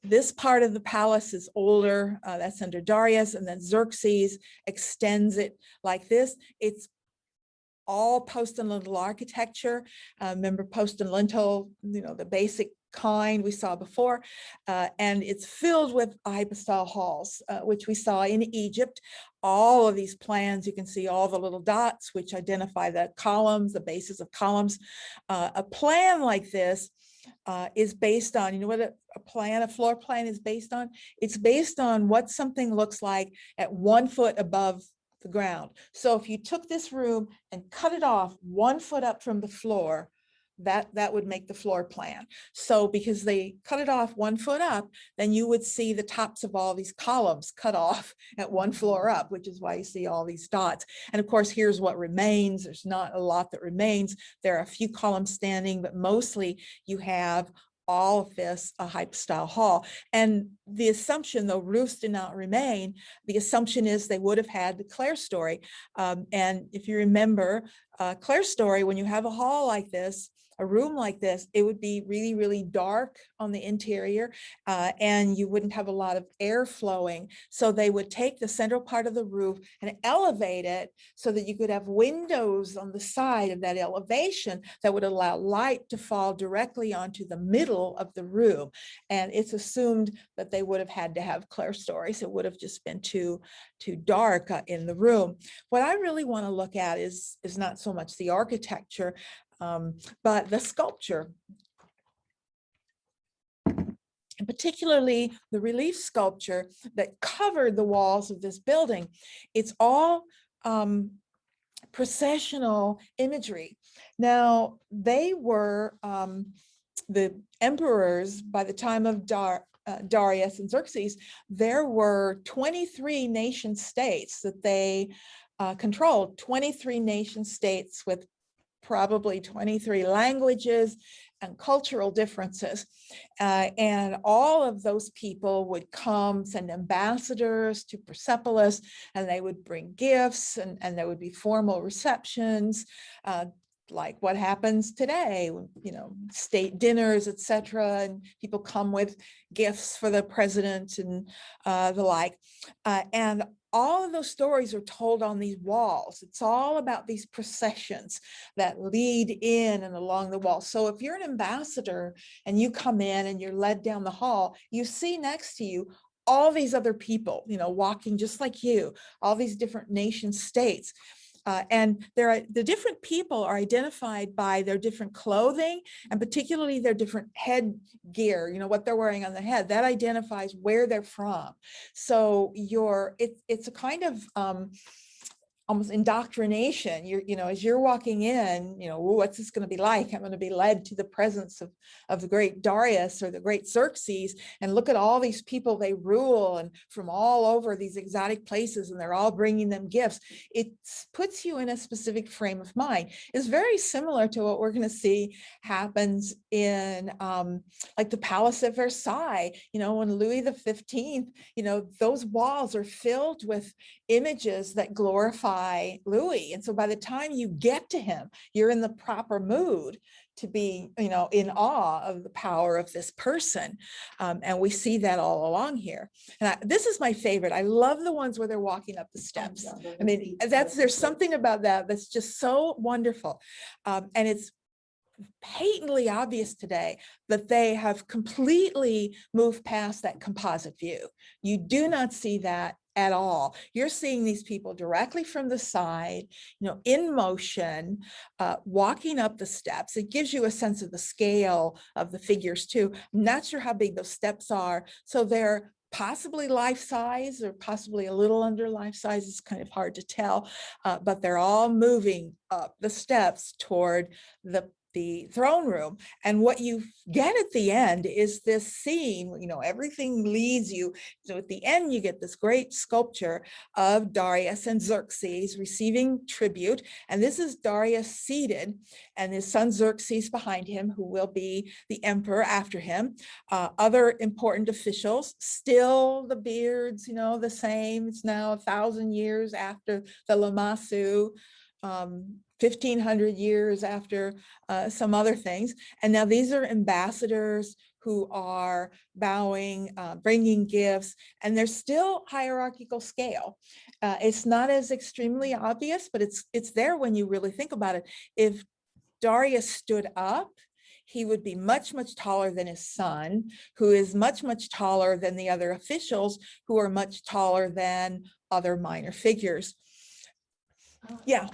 this part of the palace is older, that's under Darius, and then Xerxes extends it like this. It's all post and lintel architecture. Remember post and lintel, the basic kind we saw before, and it's filled with hypostyle halls, which we saw in Egypt. All of these plans, you can see all the little dots which identify the columns, the bases of columns. A plan like this is based on, you know what a floor plan is based on? It's based on what something looks like at 1 foot above the ground. So if you took this room and cut it off 1 foot up from the floor, that would make the floor plan. So because they cut it off 1 foot up, then you would see the tops of all these columns cut off at 1 floor up, which is why you see all these dots. And of course, here's what remains. There's not a lot that remains. There are a few columns standing, but mostly you have all of this a hypostyle hall. And the assumption, though roofs did not remain, the assumption is they would have had the clerestory. And if you remember, clerestory, when you have a hall like this, a room like this, it would be really, really dark on the interior, and you wouldn't have a lot of air flowing. So they would take the central part of the roof and elevate it so that you could have windows on the side of that elevation that would allow light to fall directly onto the middle of the room. And it's assumed that they would have had to have clerestories. It would have just been too dark in the room. What I really want to look at is not so much the architecture, but the sculpture. And particularly the relief sculpture that covered the walls of this building. It's all processional imagery. Now, they were the emperors by the time of Darius and Xerxes. There were 23 nation states that they controlled, 23 nation states with probably 23 languages and cultural differences. And all of those people would come, send ambassadors to Persepolis, and they would bring gifts, and there would be formal receptions, like what happens today, you know, state dinners, etc. And people come with gifts for the president and the like. And all of those stories are told on these walls. It's all about these processions that lead in and along the wall. So if you're an ambassador and you come in and you're led down the hall, you see next to you all these other people, you know, walking just like you, all these different nation states. And the different people are identified by their different clothing, and particularly their different headgear, you know, what they're wearing on the head. That identifies where they're from. So it's a kind of almost indoctrination. You know, as you're walking in, you know, what's this going to be like? I'm going to be led to the presence of the great Darius or the great Xerxes, and look at all these people they rule, and from all over these exotic places, and they're all bringing them gifts. It puts you in a specific frame of mind. It's very similar to what we're going to see happens in like the Palace at Versailles. You know, when Louis XV, you know, those walls are filled with images that glorify Louis. And so by the time you get to him, you're in the proper mood to be, you know, in awe of the power of this person. And we see that all along here. And this is my favorite. I love the ones where they're walking up the steps. I mean, there's something about that that's just so wonderful. And it's patently obvious today that they have completely moved past that composite view. You do not see that at all. You're seeing these people directly from the side, you know, in motion, walking up the steps. It gives you a sense of the scale of the figures too. I'm not sure how big those steps are. So they're possibly life size or possibly a little under life size. It's kind of hard to tell, but they're all moving up the steps toward the throne room. And what you get at the end is this scene, you know, everything leads you. So at the end, you get this great sculpture of Darius and Xerxes receiving tribute. And this is Darius seated and his son Xerxes behind him, who will be the emperor after him. Other important officials, still the beards, you know, the same. It's now 1,000 years after the Lamassu, 1,500 years after some other things. And now these are ambassadors who are bowing, bringing gifts, and there's still hierarchical scale. It's not as extremely obvious, but it's there when you really think about it. If Darius stood up, he would be much, much taller than his son, who is much, much taller than the other officials, who are much taller than other minor figures. Yeah.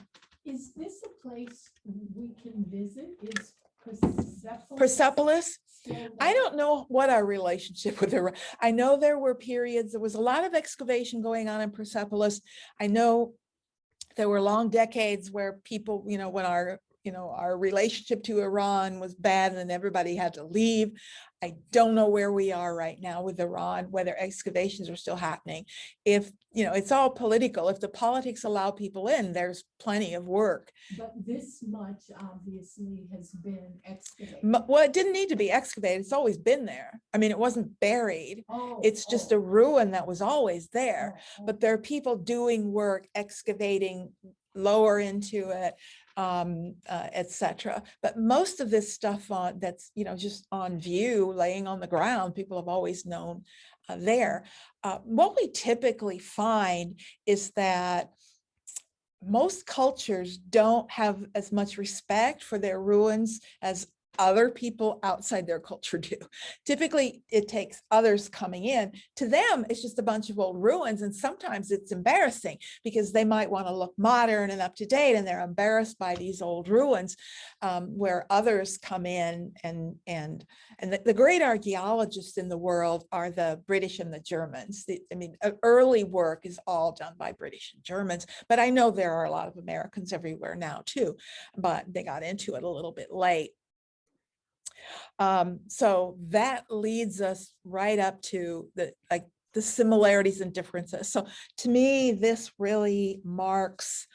Is this a place we can visit? Is Persepolis? still I there? don't know what our relationship with her. I know there were periods, there was a lot of excavation going on in Persepolis. I know there were long decades where people, you know, when our relationship to Iran was bad and then everybody had to leave. I don't know where we are right now with Iran, whether excavations are still happening. If, you know, it's all political. If the politics allow people in, there's plenty of work. But this much obviously has been excavated. Well, it didn't need to be excavated. It's always been there. I mean, it wasn't buried. Oh, It's just a ruin that was always there. oh, But there are people doing work, excavating lower into it, etc. But most of this stuff on that's, just on view, laying on the ground, people have always known there. What we typically find is that most cultures don't have as much respect for their ruins as other people outside their culture do. Typically, it takes others coming in. To them, it's just a bunch of old ruins, and sometimes it's embarrassing because they might want to look modern and up to date, and they're embarrassed by these old ruins, where others come in and the great archaeologists in the world are the British and the Germans. Early work is all done by British and Germans, but I know there are a lot of Americans everywhere now too, but they got into it a little bit late. So that leads us right up to the similarities and differences. So to me, this really marks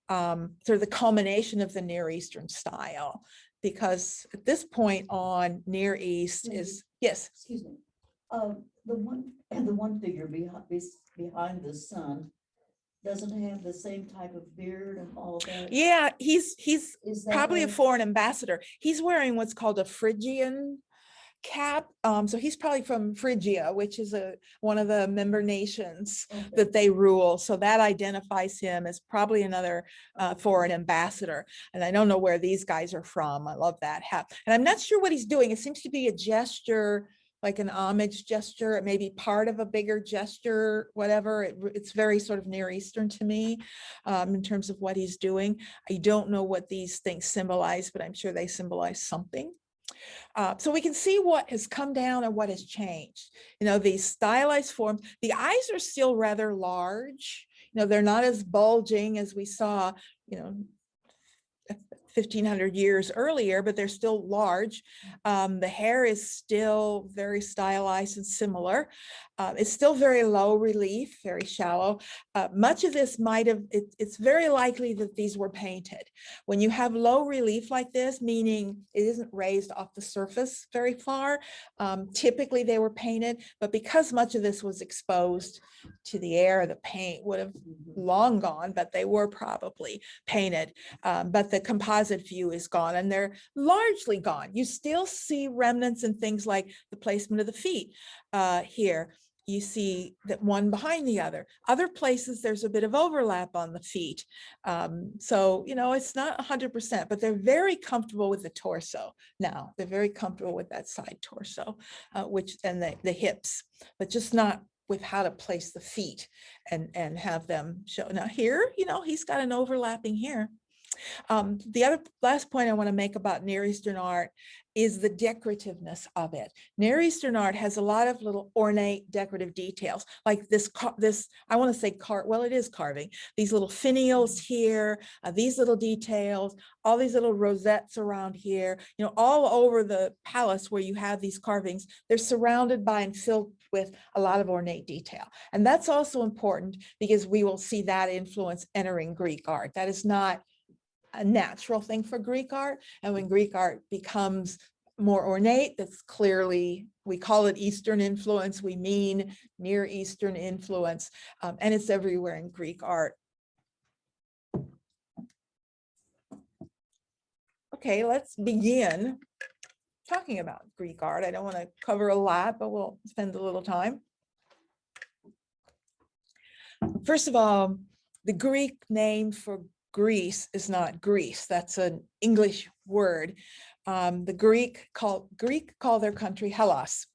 sort of the culmination of the Near Eastern style, because at this point on, Near East is, yes. Excuse me. The one figure behind the sun doesn't have the same type of beard and all that. Yeah, he's Is that probably a foreign ambassador. He's wearing what's called a Phrygian cap. So he's probably from Phrygia, which is one of the member nations okay. that they rule. So that identifies him as probably another foreign ambassador. And I don't know where these guys are from. I love that hat. And I'm not sure what he's doing. It seems to be a gesture, like an homage gesture. It may be part of a bigger gesture, whatever. It's very sort of Near Eastern to me in terms of what he's doing. I don't know what these things symbolize, but I'm sure they symbolize something. So we can see what has come down and what has changed. These stylized forms, the eyes are still rather large. They're not as bulging as we saw, 1,500 years earlier, but they're still large. The hair is still very stylized and similar. It's still very low relief, very shallow. Much of this it's very likely that these were painted. When you have low relief like this, meaning it isn't raised off the surface very far, typically they were painted, but because much of this was exposed to the air, the paint would have long gone, but they were probably painted. But the composite view is gone, and they're largely gone. You still see remnants and things like the placement of the feet here. You see that one behind the other. Other places, there's a bit of overlap on the feet. So, it's not 100%, but they're very comfortable with the torso now. They're very comfortable with that side torso, and the hips, but just not with how to place the feet and have them show. Now here, he's got an overlapping here. The last point I want to make about Near Eastern art is the decorativeness of it. Near Eastern art has a lot of little ornate decorative details, like this, I want to say well, it is carving. These little finials here, these little details, all these little rosettes around here, all over the palace where you have these carvings, they're surrounded by and filled with a lot of ornate detail. And that's also important because we will see that influence entering Greek art. That is not a natural thing for Greek art. And when Greek art becomes more ornate, that's clearly, we call it Eastern influence, we mean Near Eastern influence, and it's everywhere in Greek art. Okay, let's begin talking about Greek art. I don't want to cover a lot, but we'll spend a little time. First of all, the Greek name for Greece is not Greece. That's an English word. The Greek call their country Hellas.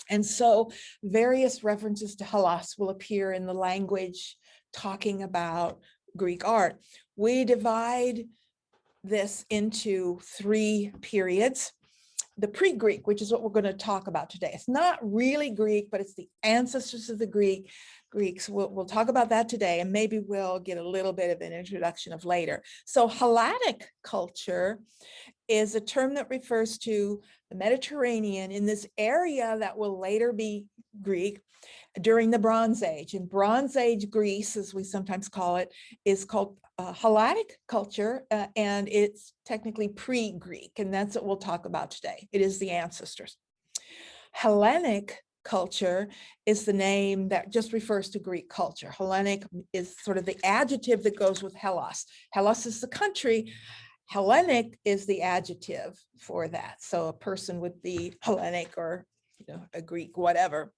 And so various references to Hellas will appear in the language talking about Greek art. We divide this into 3 periods. The pre-Greek, which is what we're going to talk about today. It's not really Greek, but it's the ancestors of the Greeks. We'll talk about that today, and maybe we'll get a little bit of an introduction of later. So Hellenic culture is a term that refers to the Mediterranean in this area that will later be Greek during the Bronze Age. And Bronze Age Greece, as we sometimes call it, is called Hellenic culture, and it's technically pre-Greek, and that's what we'll talk about today. It is the ancestors. Hellenic culture is the name that just refers to Greek culture. Hellenic is sort of the adjective that goes with Hellas. Hellas is the country. Hellenic is the adjective for that. So a person would be Hellenic or a Greek, whatever.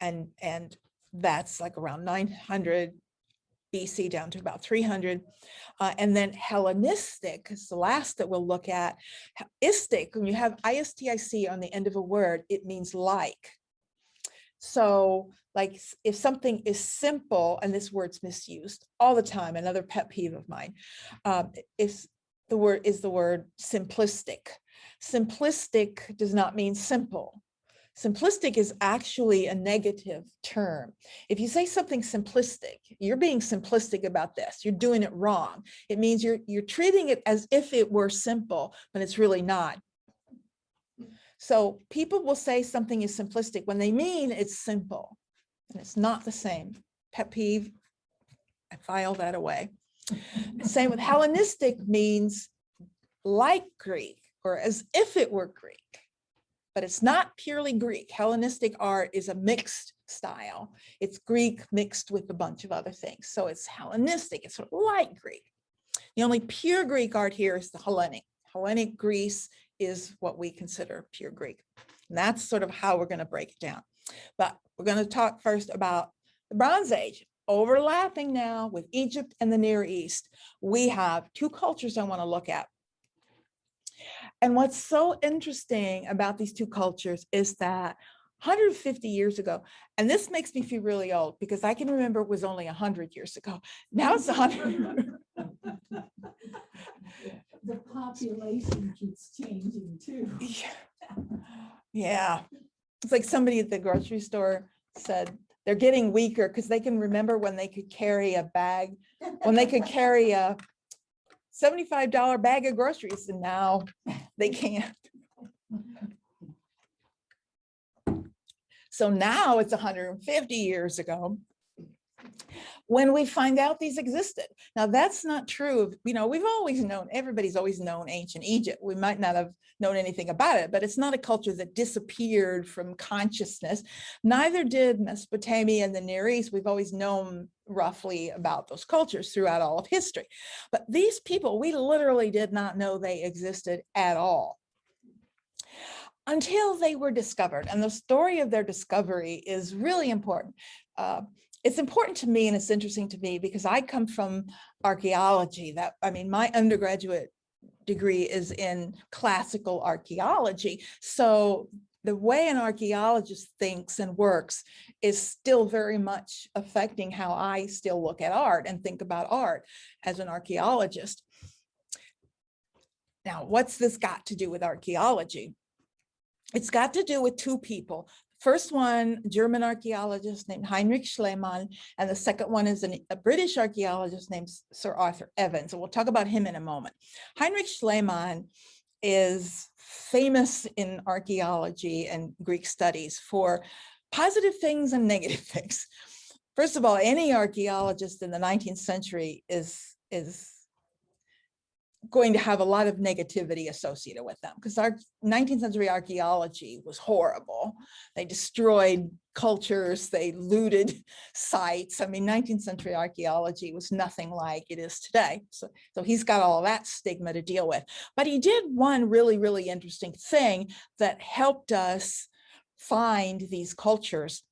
And that's like around 900 BC down to about 300. And then Hellenistic is the last that we'll look at. Istic, when you have istic on the end of a word, it means like. So like if something is simple, and this word's misused all the time, another pet peeve of mine, is the word simplistic. Simplistic does not mean simple. Simplistic is actually a negative term. If you say something simplistic, you're being simplistic about this. You're doing it wrong. It means you're treating it as if it were simple, but it's really not. So people will say something is simplistic when they mean it's simple, and it's not the same. Pet peeve, I file that away. Same with Hellenistic, means like Greek or as if it were Greek, but it's not purely Greek. Hellenistic art is a mixed style. It's Greek mixed with a bunch of other things. So it's Hellenistic, it's sort of like Greek. The only pure Greek art here is the Hellenic. Hellenic Greece is what we consider pure Greek. And that's sort of how we're going to break it down. But we're going to talk first about the Bronze Age. Overlapping now with Egypt and the Near East, we have two cultures I want to look at. And what's so interesting about these two cultures is that 150 years ago, and this makes me feel really old because I can remember it was only 100 years ago. Now it's 100. The population keeps changing too. Yeah. It's like somebody at the grocery store said they're getting weaker because they can remember when they could carry a bag, when they could carry a $75 bag of groceries, and now they can't. So now it's 150 years ago when we find out these existed. Now that's not true of, we've always known, everybody's always known ancient Egypt. We might not have known anything about it, but it's not a culture that disappeared from consciousness. Neither did Mesopotamia and the Near East. We've always known roughly about those cultures throughout all of history. But these people, we literally did not know they existed at all until they were discovered. And the story of their discovery is really important. It's important to me, and it's interesting to me because I come from archaeology. My undergraduate degree is in classical archaeology. So the way an archaeologist thinks and works is still very much affecting how I still look at art and think about art as an archaeologist. Now, what's this got to do with archaeology? It's got to do with two people. First one, German archaeologist named Heinrich Schliemann, and the second one is a British archaeologist named Sir Arthur Evans. And we'll talk about him in a moment. Heinrich Schliemann is famous in archaeology and Greek studies for positive things and negative things. First of all, any archaeologist in the 19th century is going to have a lot of negativity associated with them because our 19th century archaeology was horrible. They destroyed cultures, they looted sites. 19th century archaeology was nothing like it is today. So he's got all that stigma to deal with. But he did one really, really interesting thing that helped us find these cultures.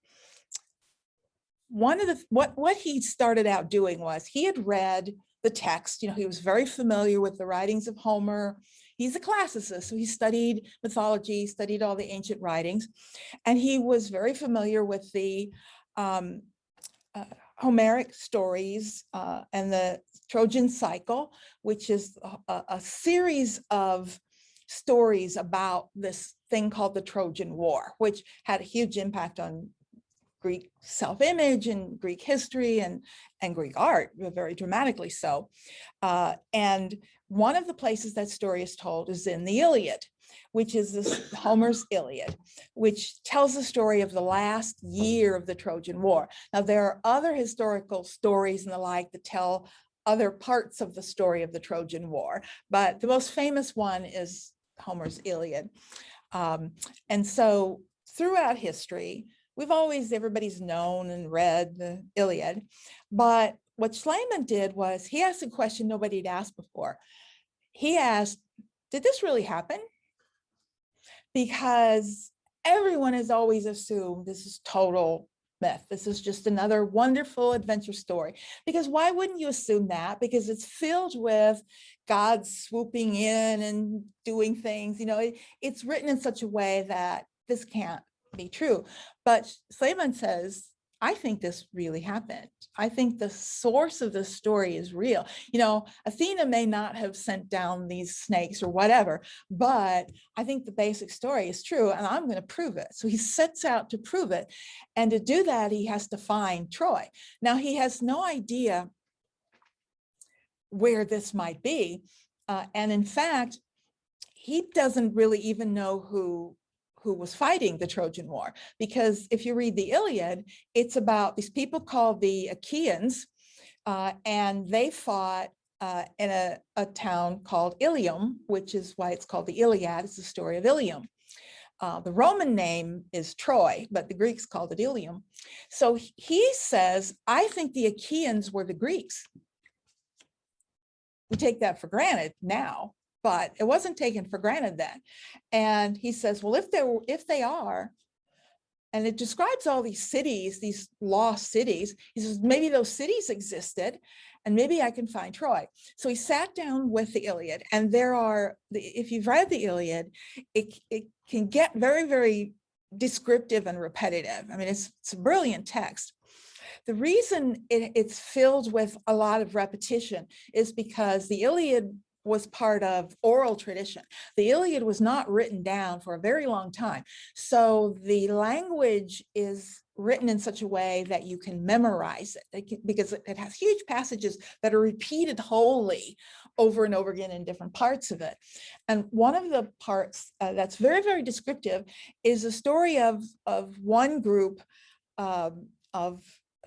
One of the, what he started out doing was he had read the text, he was very familiar with the writings of Homer. He's a classicist, so he studied mythology, studied all the ancient writings, and he was very familiar with the Homeric stories and the Trojan cycle, which is a series of stories about this thing called the Trojan War, which had a huge impact on Greek self-image and Greek history and Greek art, very dramatically so. And one of the places that story is told is in the Iliad, which is this Homer's Iliad, which tells the story of the last year of the Trojan War. Now, there are other historical stories and the like that tell other parts of the story of the Trojan War, but the most famous one is Homer's Iliad. And so throughout history, everybody's known and read the Iliad, but what Schliemann did was he asked a question nobody had asked before. He asked, did this really happen? Because everyone has always assumed this is total myth. This is just another wonderful adventure story. Because why wouldn't you assume that? Because it's filled with God swooping in and doing things. It's written in such a way that this can't be true. But Schliemann says, I think this really happened. I think the source of the story is real. Athena may not have sent down these snakes or whatever, but I think the basic story is true and I'm going to prove it. So he sets out to prove it. And to do that, he has to find Troy. Now, he has no idea where this might be. And in fact, he doesn't really even know who was fighting the Trojan War, because if you read the Iliad, it's about these people called the Achaeans, and they fought in a town called Ilium, which is why it's called the Iliad. It's the story of Ilium. The Roman name is Troy, but the Greeks called it Ilium. So he says, I think the Achaeans were the Greeks. We take that for granted now, but it wasn't taken for granted then. And he says, well, if they are, and it describes all these cities, these lost cities, he says, maybe those cities existed and maybe I can find Troy. So he sat down with the Iliad, and if you've read the Iliad, it can get very, very descriptive and repetitive. I mean, it's a brilliant text. The reason it's filled with a lot of repetition is because the Iliad was part of oral tradition. The Iliad was not written down for a very long time. So the language is written in such a way that you can memorize it, because it has huge passages that are repeated wholly over and over again in different parts of it. And one of the parts that's very, very descriptive is a story of one group of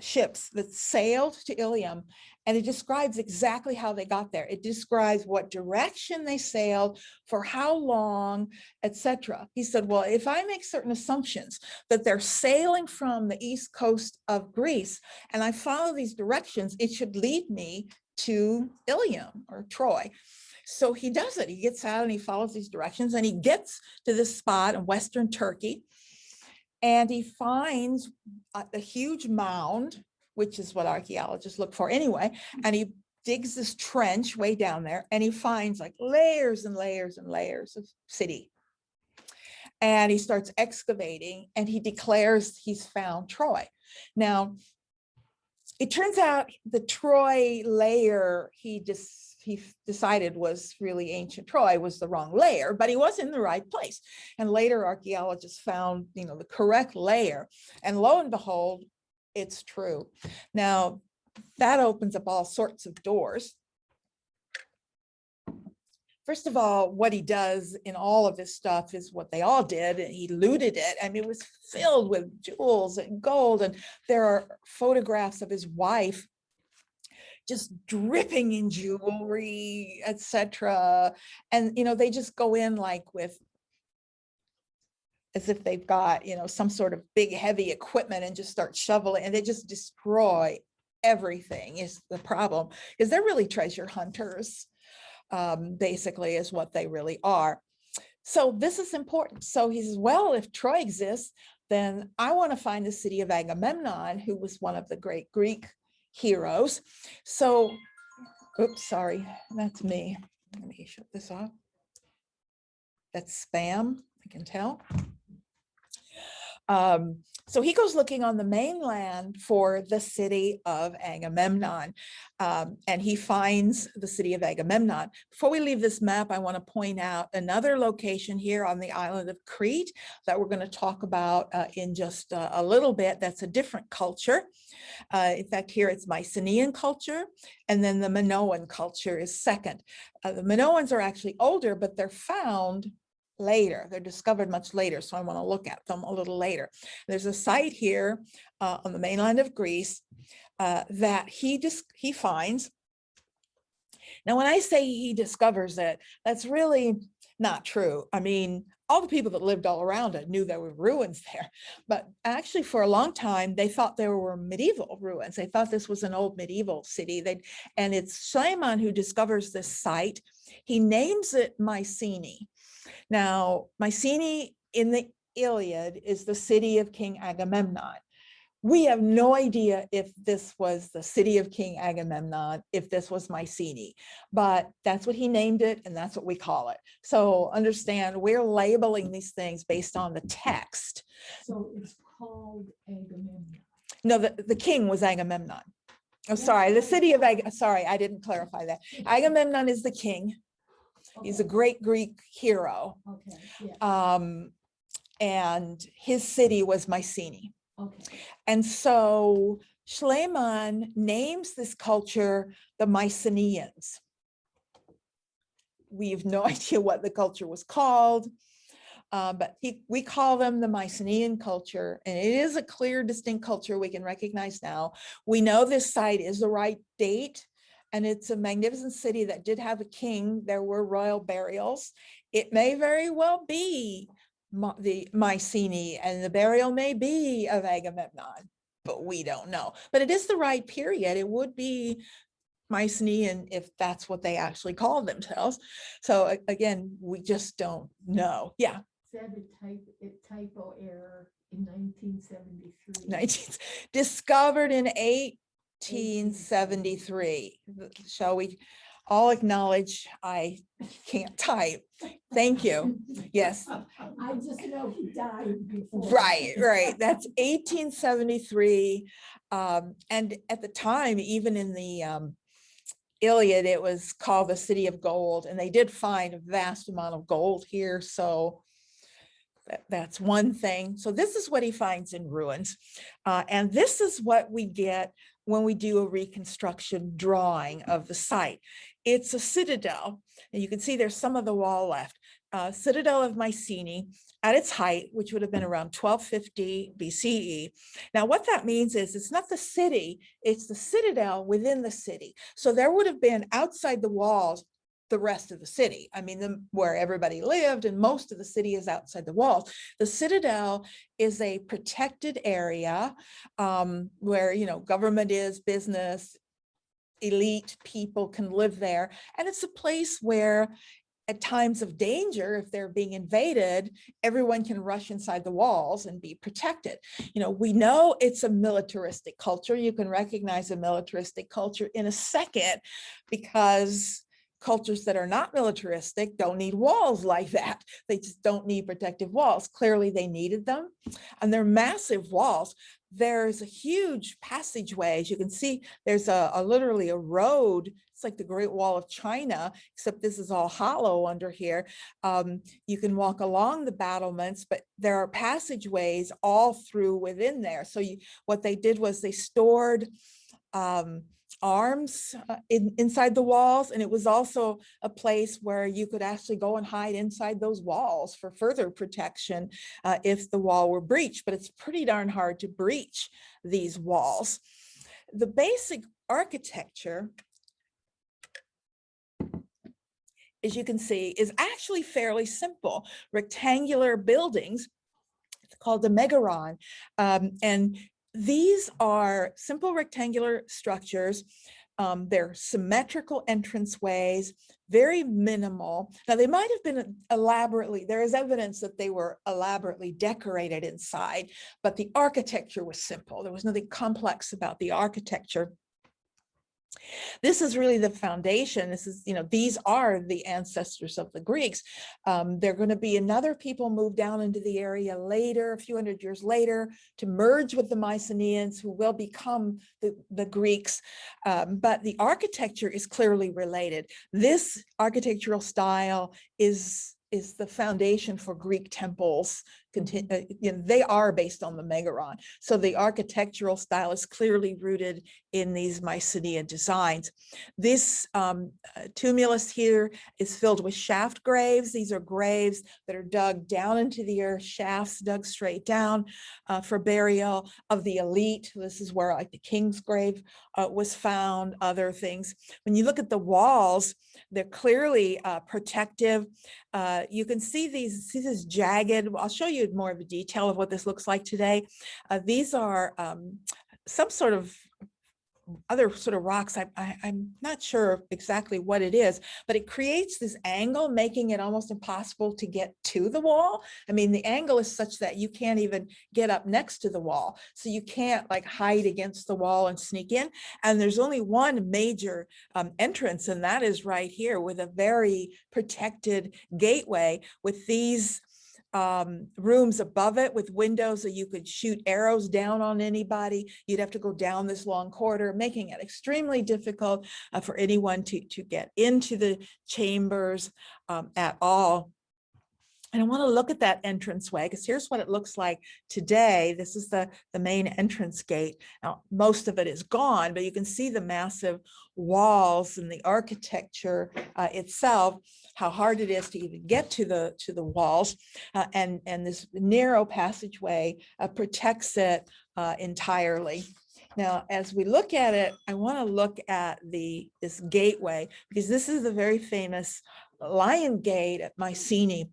ships that sailed to Ilium, and it describes exactly how they got there. It describes what direction they sailed, for how long, etc. He said, well, if I make certain assumptions that they're sailing from the east coast of Greece, and I follow these directions, it should lead me to Ilium or Troy. So he does it. He gets out and he follows these directions, and he gets to this spot in Western Turkey. And he finds a huge mound, which is what archaeologists look for anyway. And he digs this trench way down there, and he finds like layers and layers and layers of city. And he starts excavating, and he declares he's found Troy. Now, it turns out the Troy layer he decided was really ancient Troy was the wrong layer, but he was in the right place. And later archaeologists found, the correct layer, and lo and behold, it's true. Now, that opens up all sorts of doors. First of all, what he does in all of this stuff is what they all did. He looted it. I mean, it was filled with jewels and gold. And there are photographs of his wife just dripping in jewelry, etc. And, they just go in like as if they've got, some sort of big, heavy equipment, and just start shoveling, and they just destroy everything is the problem, because they're really treasure hunters. Basically is what they really are. So this is important. So he says, well, if Troy exists, then I want to find the city of Agamemnon, who was one of the great Greek heroes. So, oops, sorry, that's me. Let me shut this off. That's spam, I can tell. So he goes looking on the mainland for the city of Agamemnon, and he finds the city of Agamemnon. Before we leave this map, I want to point out another location here on the island of Crete that we're going to talk about in just a little bit. That's a different culture. In fact, here it's Mycenaean culture, and then the Minoan culture is second. The Minoans are actually older, but they're found later. They're discovered much later, so I want to look at them a little later. There's a site here on the mainland of Greece that he finds, Now, when I say he discovers it, that's really not true. I mean, all the people that lived all around it knew there were ruins there, but actually for a long time, they thought there were medieval ruins. They thought this was an old medieval city. And it's Suleiman who discovers this site. He names it Mycenae. Now, Mycenae in the Iliad is the city of King Agamemnon. We have no idea if this was the city of King Agamemnon, if this was Mycenae, but that's what he named it, and that's what we call it. So understand, we're labeling these things based on the text. So it's called Agamemnon. No, the king was Agamemnon. Oh, Yes, sorry, the right. city of sorry, I didn't clarify that. Agamemnon is the king. He's a Okay, great Greek hero. okay, yeah, And his city was Mycenae. okay. And so Schliemann names this culture the Mycenaeans. We have no idea what the culture was called, but we call them the Mycenaean culture, and it is a clear, distinct culture we can recognize now. We know this site is the right date, and it's a magnificent city that did have a king. There were royal burials. It may very well be the Mycenae, and the burial may be of Agamemnon, but we don't know. But it is the right period. It would be Mycenaean if that's what they actually called themselves. So again, we just don't know. Yeah. Said a typo error in 1973. 19 discovered in 1873. Shall we all acknowledge I can't type? Thank you. Yes. I just know he died before. Right. That's 1873. And at the time, even in the Iliad, it was called the City of Gold, and they did find a vast amount of gold here. So that's one thing. So this is what he finds in ruins. And this is what we get when we do a reconstruction drawing of the site. It's a citadel, and you can see there's some of the wall left. Citadel of Mycenae at its height, which would have been around 1250 BCE. Now, what that means is it's not the city, it's the citadel within the city. So there would have been outside the walls the rest of the city. I mean, where everybody lived, and most of the city is outside the walls. The citadel is a protected area where, government is, business, elite people can live there. And it's a place where at times of danger, if they're being invaded, everyone can rush inside the walls and be protected. We know it's a militaristic culture. You can recognize a militaristic culture in a second, because cultures that are not militaristic don't need walls like that. They just don't need protective walls. Clearly they needed them, and they're massive walls. There's a huge passageway. As you can see, there's literally a road. It's like the Great Wall of China, except this is all hollow under here. You can walk along the battlements, but there are passageways all through within there. So what they did was they stored arms inside the walls, and it was also a place where you could actually go and hide inside those walls for further protection if the wall were breached. But it's pretty darn hard to breach these walls. The basic architecture, as you can see, is actually fairly simple. Rectangular buildings, it's called the megaron, and these are simple rectangular structures. They're symmetrical entranceways, very minimal. Now, they might have been elaborately, there is evidence that they were elaborately decorated inside, but the architecture was simple. There was nothing complex about the architecture. This is really the foundation. This is, these are the ancestors of the Greeks. They're going to be another people move down into the area later, a few hundred years later, to merge with the Mycenaeans, who will become the Greeks. But the architecture is clearly related. This architectural style is the foundation for Greek temples they are based on the Megaron. So the architectural style is clearly rooted in these Mycenaean designs. This tumulus here is filled with shaft graves. These are graves that are dug down into the earth, shafts dug straight down for burial of the elite. This is where like the king's grave was found, other things. When you look at the walls, they're clearly protective. You can see this jagged, I'll show you more of a detail of what this looks like today. These are some sort of other sort of rocks. I'm not sure exactly what it is, but it creates this angle, making it almost impossible to get to the wall. I mean, the angle is such that you can't even get up next to the wall. So you can't like hide against the wall and sneak in. And there's only one major entrance, and that is right here with a very protected gateway with these rooms above it with windows that you could shoot arrows down on anybody. You'd have to go down this long corridor, making it extremely difficult for anyone to get into the chambers at all. And I want to look at that entranceway because here's what it looks like today. This is the main entrance gate. Now, most of it is gone, but you can see the massive walls and the architecture itself, how hard it is to even get to the walls. And this narrow passageway protects it entirely. Now, as we look at it, I want to look at this gateway because this is the very famous Lion Gate at Mycenae.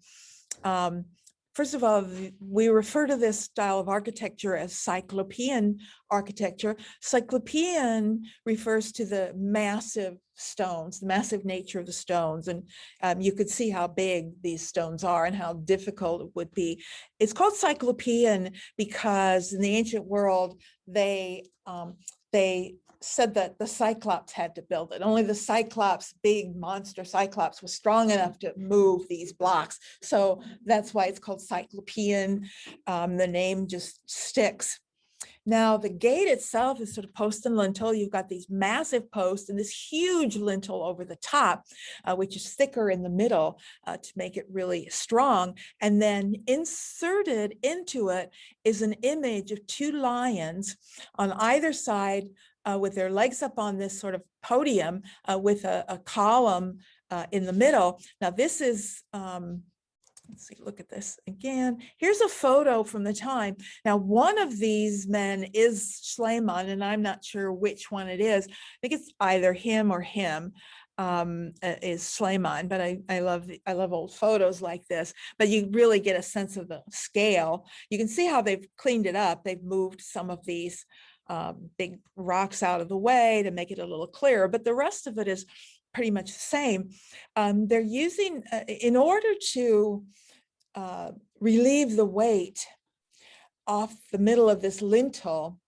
First of all, we refer to this style of architecture as Cyclopean architecture. Cyclopean refers to the massive stones, the massive nature of the stones. And you could see how big these stones are and how difficult it would be. It's called Cyclopean because in the ancient world, they said that the Cyclops had to build it. Only the Cyclops, big monster Cyclops, was strong enough to move these blocks. So that's why it's called Cyclopean. The name just sticks. Now, the gate itself is sort of post and lintel. You've got these massive posts and this huge lintel over the top, which is thicker in the middle to make it really strong. And then inserted into it is an image of two lions on either side with their legs up on this sort of podium with a column in the middle. Now, this is let's see, look at this again. Here's a photo from the time. Now, one of these men is Schliemann, and I'm not sure which one it is. I think it's either him or him is Schliemann, but I love old photos like this, but you really get a sense of the scale. You can see how they've cleaned it up. They've moved some of these big rocks out of the way to make it a little clearer, but the rest of it is pretty much the same. They're using, in order to relieve the weight off the middle of this lintel,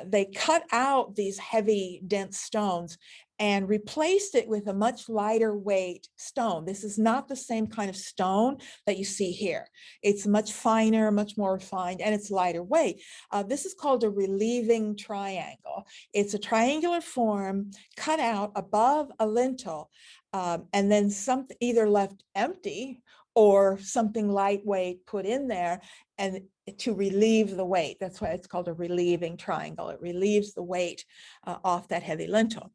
they cut out these heavy, dense stones and replaced it with a much lighter weight stone. This is not the same kind of stone that you see here. It's much finer, much more refined, and it's lighter weight. This is called a relieving triangle. It's a triangular form cut out above a lintel and then something either left empty or something lightweight put in there and to relieve the weight. That's why it's called a relieving triangle. It relieves the weight off that heavy lintel.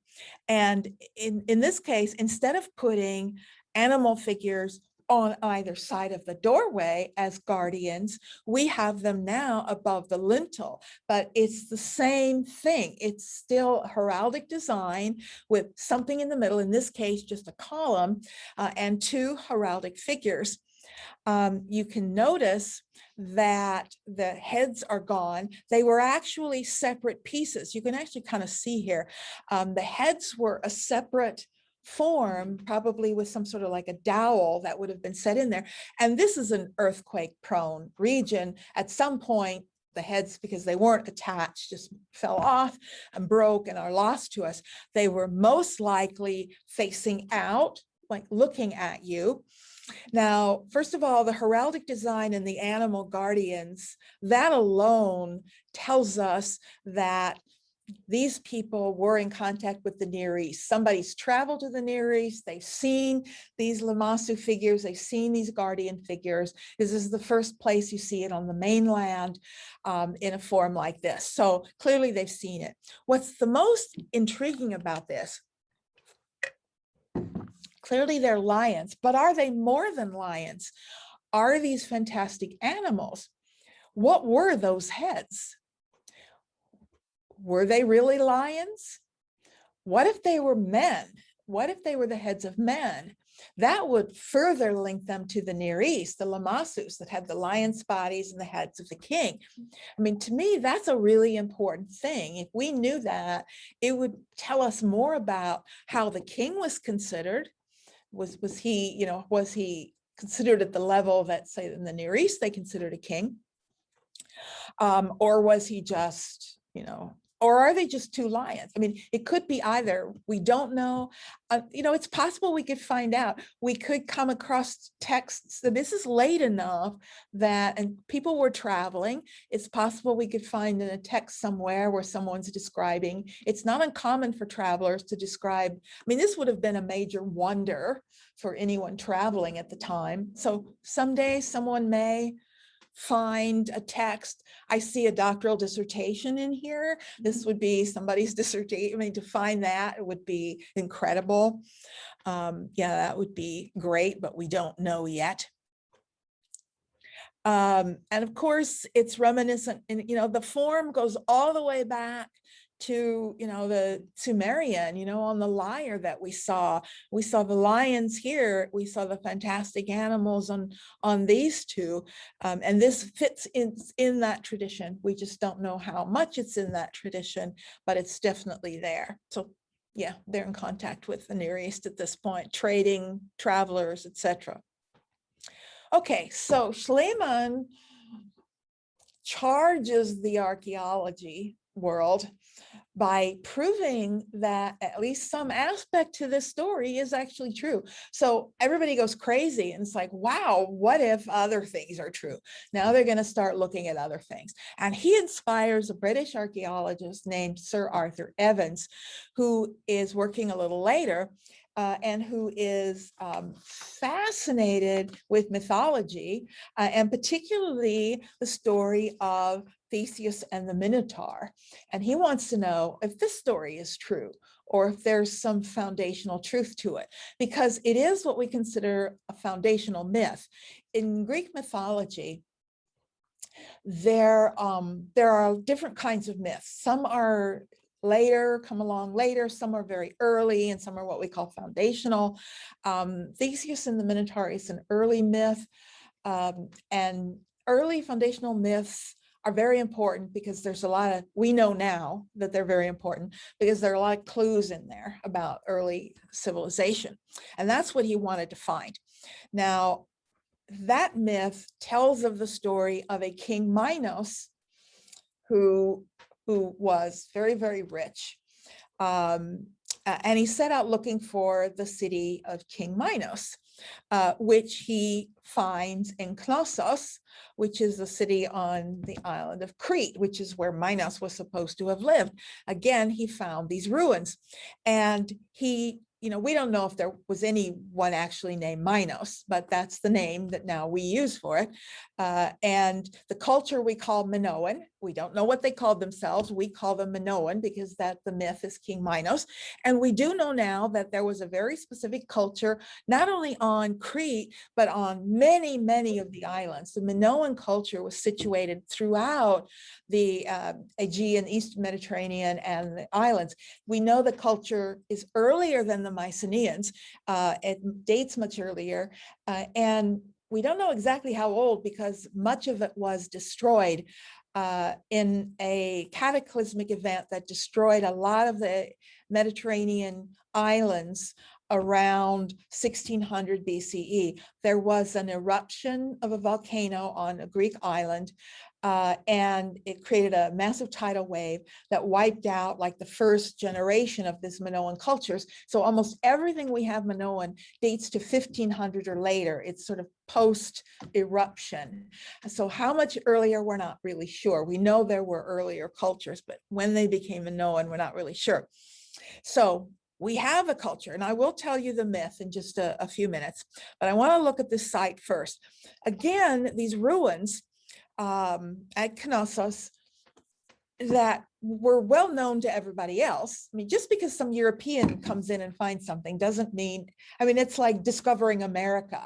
And in this case, instead of putting animal figures on either side of the doorway as guardians, we have them now above the lintel, but it's the same thing. It's still heraldic design with something in the middle, in this case, just a column and two heraldic figures. You can notice that the heads are gone. They were actually separate pieces. You can actually kind of see here. The heads were a separate form, probably with some sort of like a dowel that would have been set in there. And this is an earthquake prone region. At some point, the heads, because they weren't attached, just fell off and broke and are lost to us. They were most likely facing out, like looking at you. Now, first of all, the heraldic design and the animal guardians, that alone tells us that these people were in contact with the Near East. Somebody's traveled to the Near East. They've seen these Lamassu figures. They've seen these guardian figures. This is the first place you see it on the mainland in a form like this. So clearly they've seen it. What's the most intriguing about this? Clearly they're lions, but are they more than lions? Are these fantastic animals? What were those heads? Were they really lions? What if they were men? What if they were the heads of men? That would further link them to the Near East, the Lamassus that had the lion's bodies and the heads of the king. I mean, to me, that's a really important thing. If we knew that, it would tell us more about how the king was considered. Was he considered at the level that, say, in the Near East, they considered a king? Or was he just, or are they just two lions? I mean, it could be either. We don't know. It's possible we could find out. We could come across texts that this is late enough that, and people were traveling. It's possible we could find in a text somewhere where someone's describing. It's not uncommon for travelers to describe. I mean, this would have been a major wonder for anyone traveling at the time. So someday someone may find a text. I see a doctoral dissertation in here. This would be somebody's dissertation. I mean, to find that, it would be incredible. Yeah, that would be great, but we don't know yet. And of course, it's reminiscent, and the form goes all the way back to the Sumerian, on the lyre that we saw. We saw the lions here. We saw the fantastic animals on these two, and this fits in that tradition. We just don't know how much it's in that tradition, but it's definitely there. So yeah, they're in contact with the Near East at this point, trading, travelers, etc. Okay, so Schliemann charges the archaeology world by proving that at least some aspect to this story is actually true. So everybody goes crazy and it's like, wow, what if other things are true? Now they're going to start looking at other things. And he inspires a British archaeologist named Sir Arthur Evans, who is working a little later and who is fascinated with mythology and particularly the story of Theseus and the Minotaur. And he wants to know if this story is true or if there's some foundational truth to it, because it is what we consider a foundational myth. In Greek mythology, there are different kinds of myths. Some are later, come along later, some are very early, and some are what we call foundational. Theseus and the Minotaur is an early myth, and early foundational myths are very important because there's a lot of, we know now that they're very important because there are a lot of clues in there about early civilization. And that's what he wanted to find. Now, that myth tells of the story of a King Minos who was very, very rich. And he set out looking for the city of King Minos, which he finds in Knossos, which is a city on the island of Crete, which is where Minos was supposed to have lived. Again, he found these ruins, and he, we don't know if there was anyone actually named Minos, but that's the name that now we use for it. And the culture we call Minoan. We don't know what they called themselves. We call them Minoan because that the myth is King Minos. And we do know now that there was a very specific culture, not only on Crete, but on many, many of the islands. The Minoan culture was situated throughout the Aegean, Eastern Mediterranean, and the islands. We know the culture is earlier than the Mycenaeans. It dates much earlier. And we don't know exactly how old because much of it was destroyed in a cataclysmic event that destroyed a lot of the Mediterranean islands around 1600 BCE. There was an eruption of a volcano on a Greek island, and it created a massive tidal wave that wiped out like the first generation of this Minoan cultures. So almost everything we have Minoan dates to 1500 or later. It's sort of post eruption. So how much earlier, we're not really sure. We know there were earlier cultures, but when they became Minoan, we're not really sure. So we have a culture, and I will tell you the myth in just a few minutes, but I want to look at this site first. Again, these ruins at Knossos that were well known to everybody else. I mean, just because some European comes in and finds something doesn't mean, I mean, it's like discovering America.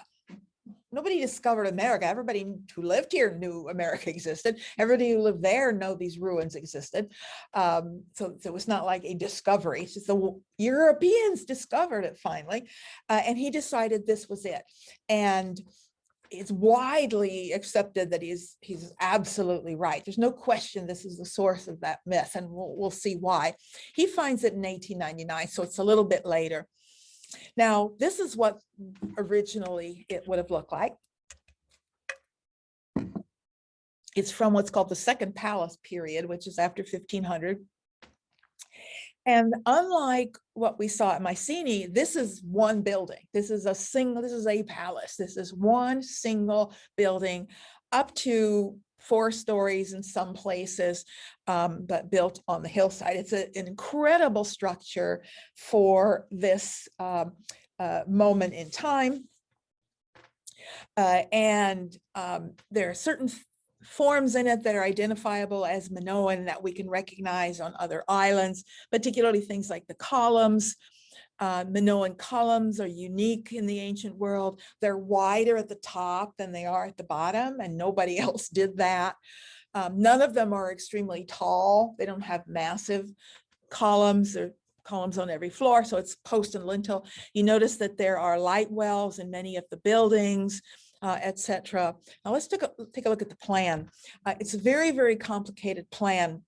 Nobody discovered America. Everybody who lived here knew America existed. Everybody who lived there knew these ruins existed. So it was not like a discovery. It's just the Europeans discovered it finally. And he decided this was it. And it's widely accepted that he's absolutely right. There's no question this is the source of that myth, and we'll see why. He finds it in 1899, so it's a little bit later. Now, this is what originally it would have looked like. It's from what's called the Second Palace period, which is after 1500. And unlike what we saw at Mycenae, this is one building. This is a palace. This is one single building, up to 4 stories in some places, but built on the hillside. It's an incredible structure for this moment in time. And there are certain forms in it that are identifiable as Minoan that we can recognize on other islands, particularly things like the columns. Minoan columns are unique in the ancient world. They're wider at the top than they are at the bottom, and nobody else did that. None of them are extremely tall. They don't have massive columns. There are columns on every floor, so it's post and lintel. You notice that there are light wells in many of the buildings, etc. Now let's take a look at the plan. It's a very, very complicated plan.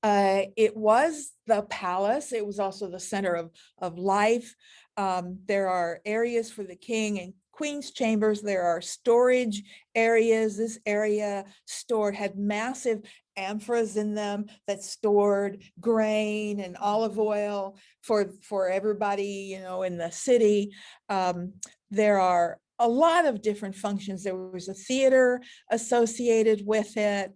It was the palace. It was also the center of life. There are areas for the king and queen's chambers. There are storage areas. This area had massive amphoras in them that stored grain and olive oil for everybody, in the city. There are a lot of different functions. There was a theater associated with it,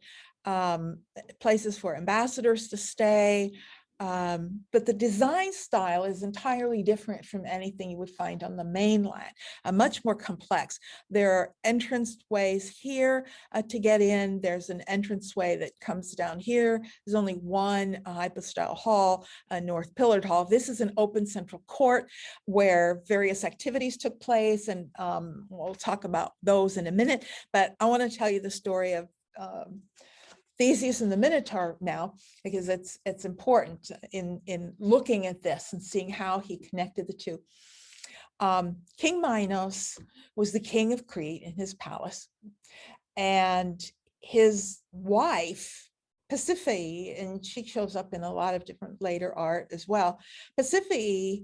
places for ambassadors to stay. But the design style is entirely different from anything you would find on the mainland, much more complex. There are entrance ways here to get in. There's an entranceway that comes down here. There's only one hypostyle hall, a north pillared hall. This is an open central court where various activities took place, and we'll talk about those in a minute. But I want to tell you the story of Theseus and the Minotaur now, because it's important in looking at this and seeing how he connected the two. King Minos was the king of Crete in his palace, and his wife, Pasiphae, and she shows up in a lot of different later art as well. Pasiphae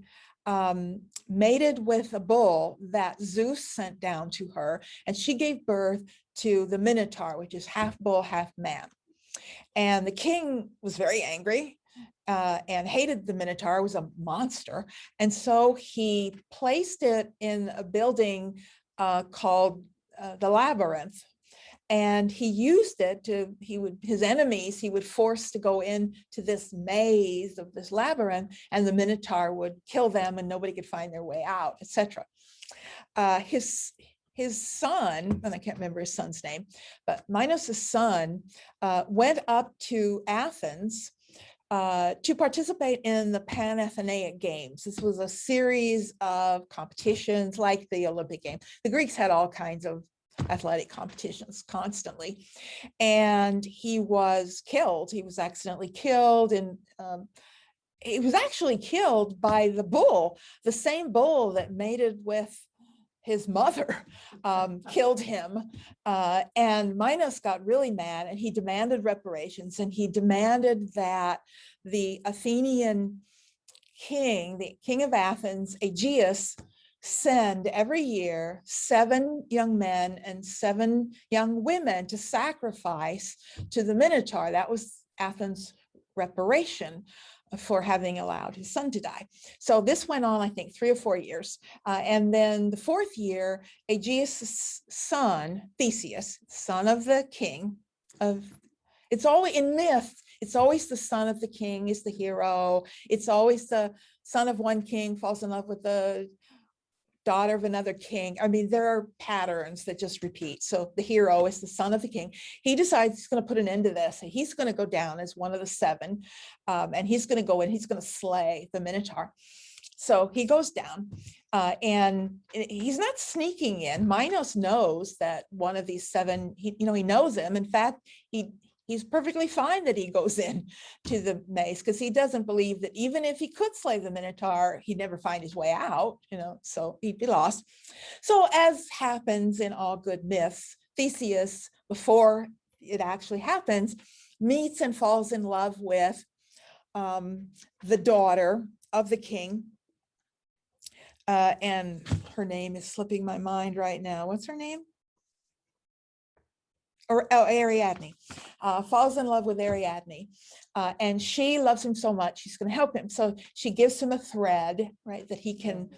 mated with a bull that Zeus sent down to her, and she gave birth to the Minotaur, which is half bull, half man. And the king was very angry and hated the Minotaur. It was a monster. And so he placed it in a building called the Labyrinth. And he used it to, his enemies, he would force to go into this maze of this labyrinth, and the Minotaur would kill them and nobody could find their way out, etc. His son, and I can't remember his son's name, but Minos' son went up to Athens to participate in the Panathenaic Games. This was a series of competitions like the Olympic Games. The Greeks had all kinds of athletic competitions constantly. And he was killed. He was accidentally killed, and he was actually killed by the bull, the same bull that mated with his mother, killed him. And Minos got really mad, and he demanded reparations, and he demanded that the Athenian the king of Athens, Aegeus, send every year 7 young men and 7 young women to sacrifice to the Minotaur. That was Athens' reparation for having allowed his son to die. So this went on, I think, 3 or 4 years. And then the 4th year, Aegeus' son, Theseus, son of the king of, it's always in myth, it's always the son of the king is the hero. It's always the son of one king falls in love with the daughter of another king. I mean, there are patterns that just repeat. So the hero is the son of the king. He decides he's going to put an end to this. And he's going to go down as one of the 7. And he's going to go in, he's going to slay the Minotaur. So he goes down and he's not sneaking in. Minos knows that one of these 7, he knows him. In fact, he's perfectly fine that he goes in to the maze because he doesn't believe that even if he could slay the Minotaur, he'd never find his way out, so he'd be lost. So as happens in all good myths, Theseus, before it actually happens, meets and falls in love with the daughter of the king. And her name is slipping my mind right now. What's her name? Ariadne, falls in love with Ariadne, and she loves him so much, she's going to help him. So she gives him a thread, right, that he can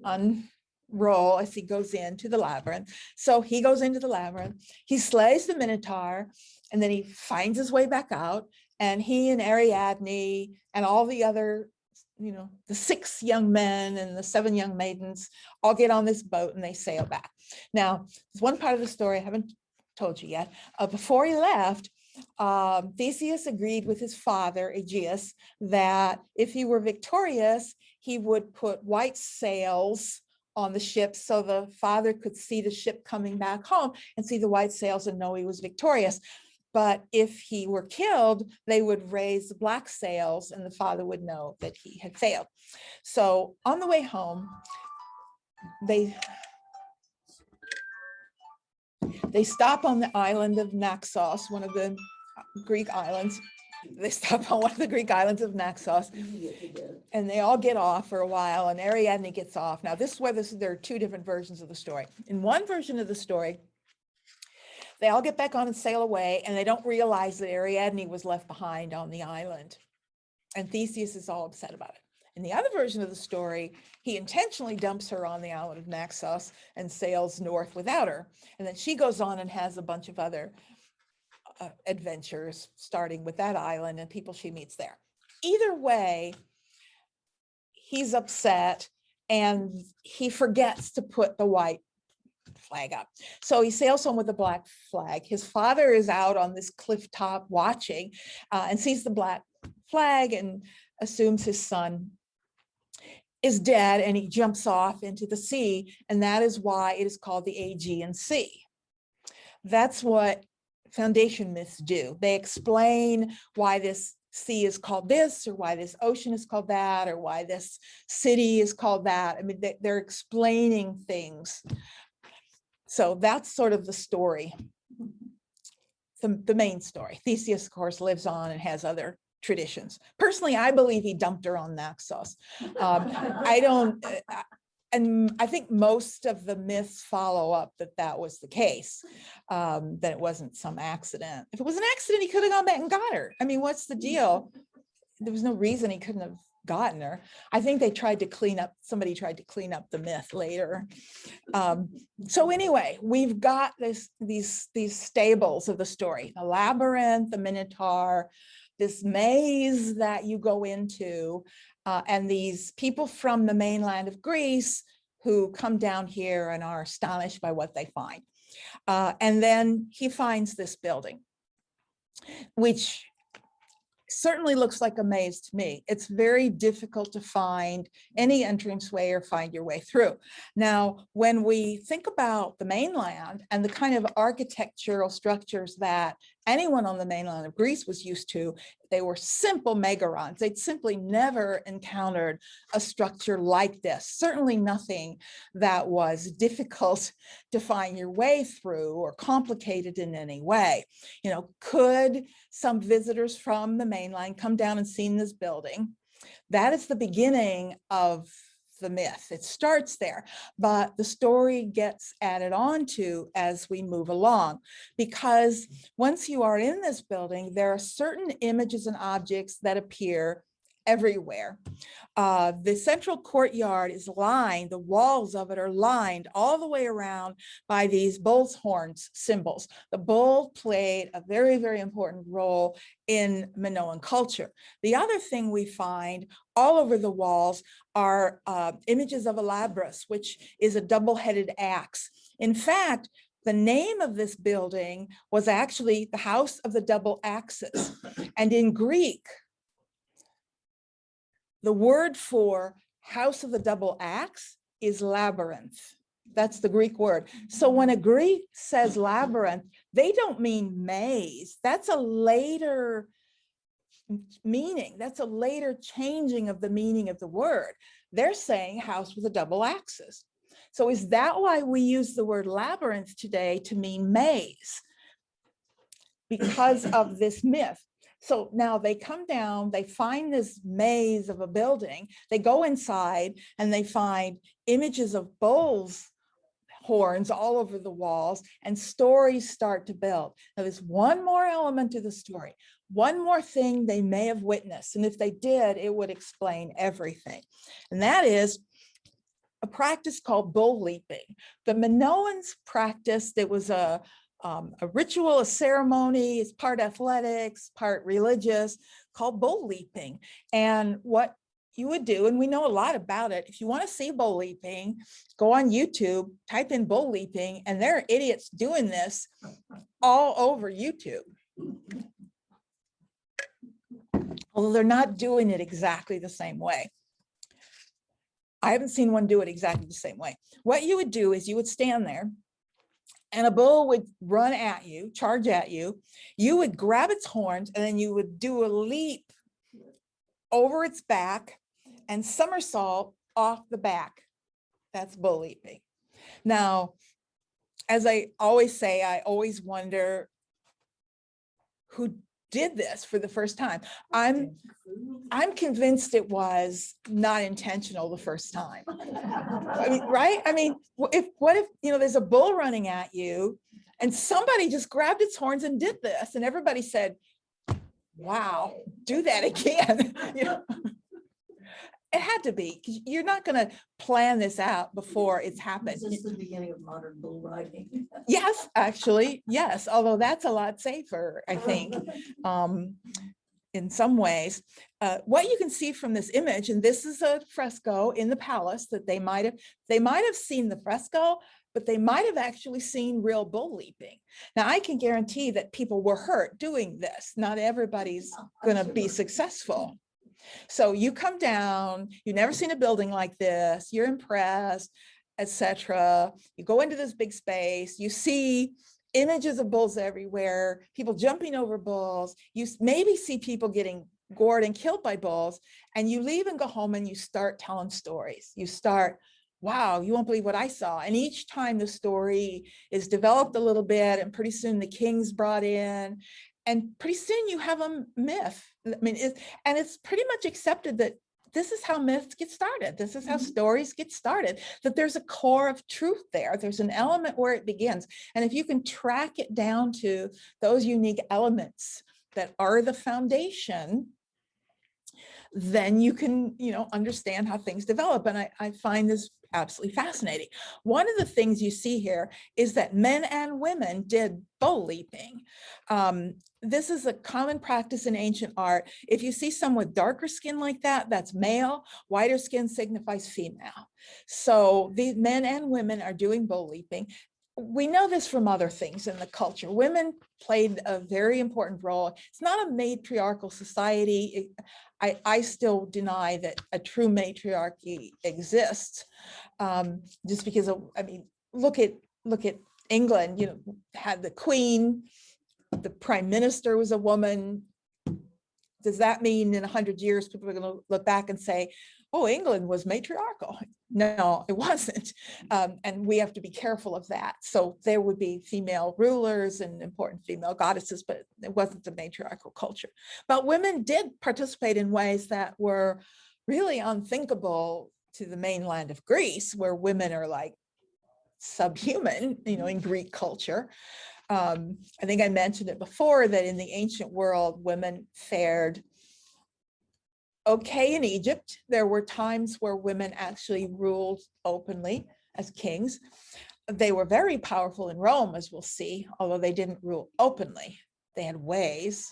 unroll as he goes into the labyrinth. So he goes into the labyrinth, he slays the Minotaur, and then he finds his way back out, and he and Ariadne and all the other, the 6 young men and the 7 young maidens all get on this boat and they sail back. Now, there's one part of the story I haven't told you yet. Before he left, Theseus agreed with his father, Aegeus, that if he were victorious, he would put white sails on the ship so the father could see the ship coming back home and see the white sails and know he was victorious. But if he were killed, they would raise the black sails and the father would know that he had failed. So on the way home, they stop on the island of Naxos, one of the Greek islands. They stop on one of the Greek islands of Naxos, and they all get off for a while, and Ariadne gets off. Now, this is where there are 2 different versions of the story. In one version of the story, they all get back on and sail away, and they don't realize that Ariadne was left behind on the island. And Theseus is all upset about it. In the other version of the story, he intentionally dumps her on the island of Naxos and sails north without her. And then she goes on and has a bunch of other adventures, starting with that island and people she meets there. Either way, he's upset and he forgets to put the white flag up. So he sails home with the black flag. His father is out on this cliff top watching and sees the black flag and assumes his son is dead, and he jumps off into the sea, and that is why it is called the Aegean Sea. That's what foundation myths do. They explain why this sea is called this, or why this ocean is called that, or why this city is called that. I mean, they're explaining things. So that's sort of the story, the main story. Theseus, of course, lives on and has other traditions. Personally, I believe he dumped her on Naxos. I don't, and I think most of the myths follow up that was the case, that it wasn't some accident. If it was an accident, he could have gone back and got her. I mean, what's the deal? There was no reason he couldn't have gotten her. I think they tried to clean up, somebody tried to clean up the myth later. So anyway, we've got these stables of the story, the labyrinth, the Minotaur, this maze that you go into, and these people from the mainland of Greece who come down here and are astonished by what they find. And then he finds this building, which certainly looks like a maze to me. It's very difficult to find any entranceway or find your way through. Now, when we think about the mainland and the kind of architectural structures that anyone on the mainland of Greece was used to, they were simple megarons. They'd simply never encountered a structure like this, certainly nothing that was difficult to find your way through or complicated in any way. Could some visitors from the mainland come down and seen this building? That is the beginning of the myth. It starts there, but the story gets added on to as we move along, because once you are in this building, there are certain images and objects that appear everywhere. The central courtyard is lined, the walls of it are lined all the way around by these bull's horns symbols. The bull played a very, very important role in Minoan culture. The other thing we find all over the walls are images of a labrys, which is a double-headed axe. In fact, the name of this building was actually the House of the Double Axes. And in Greek, the word for house of the double axe is labyrinth. That's the Greek word. So when a Greek says labyrinth, they don't mean maze. That's a later meaning. That's a later changing of the meaning of the word. They're saying house with a double axis. So is that why we use the word labyrinth today to mean maze? Because of this myth. So now they come down, they find this maze of a building, they go inside and they find images of bulls' horns all over the walls, and stories start to build. Now there's one more element to the story, one more thing they may have witnessed, and if they did, it would explain everything. And that is a practice called bull leaping. The Minoans practiced, it was a ritual, a ceremony, it's part athletics, part religious, called bull leaping. And what you would do, and we know a lot about it, if you want to see bull leaping, go on YouTube, type in bull leaping, and there are idiots doing this all over YouTube. Although they're not doing it exactly the same way. I haven't seen one do it exactly the same way. What you would do is you would stand there, and a bull would run at you, charge at you. You would grab its horns, and then you would do a leap over its back and somersault off the back. That's bull leaping. Now, as I always say, I always wonder who did this for the first time. I'm convinced it was not intentional the first time. I mean, right? I mean, what if, you know, there's a bull running at you and somebody just grabbed its horns and did this, and everybody said, wow, do that again. You know? It had to be, because you're not going to plan this out before it's happened. This is the beginning of modern bull riding. Yes, actually, yes. Although that's a lot safer, I think, in some ways. What you can see from this image, and this is a fresco in the palace that they might have seen the fresco, but they might have actually seen real bull leaping. Now, I can guarantee that people were hurt doing this. Not everybody's going to be successful. So you come down, you've never seen a building like this, you're impressed, etc. You go into this big space, you see images of bulls everywhere, people jumping over bulls, you maybe see people getting gored and killed by bulls, and you leave and go home and you start telling stories. You start, wow, you won't believe what I saw. And each time the story is developed a little bit, and pretty soon the king's brought in, and pretty soon you have a myth. I mean, it's pretty much accepted that this is how myths get started. This is how stories get started, that there's a core of truth there. There's an element where it begins. And if you can track it down to those unique elements that are the foundation, then you can, you know, understand how things develop. And I find this absolutely fascinating. One of the things you see here is that men and women did bull leaping. This is a common practice in ancient art. If you see someone with darker skin like that, that's male. Whiter skin signifies female. So these men and women are doing bull leaping. We know this from other things in the culture. Women played a very important role. It's not a matriarchal society. I still deny that a true matriarchy exists, just because of, I mean, look at England. You know, had the Queen, the Prime Minister was a woman. Does that mean in 100 years people are going to look back and say, oh, England was matriarchal? No, it wasn't. And we have to be careful of that. So there would be female rulers and important female goddesses, but it wasn't a matriarchal culture. But women did participate in ways that were really unthinkable to the mainland of Greece, where women are like subhuman, in Greek culture. I think I mentioned it before that in the ancient world, women fared okay in Egypt. There were times where women actually ruled openly as kings. They were very powerful in Rome, as we'll see, although they didn't rule openly. They had ways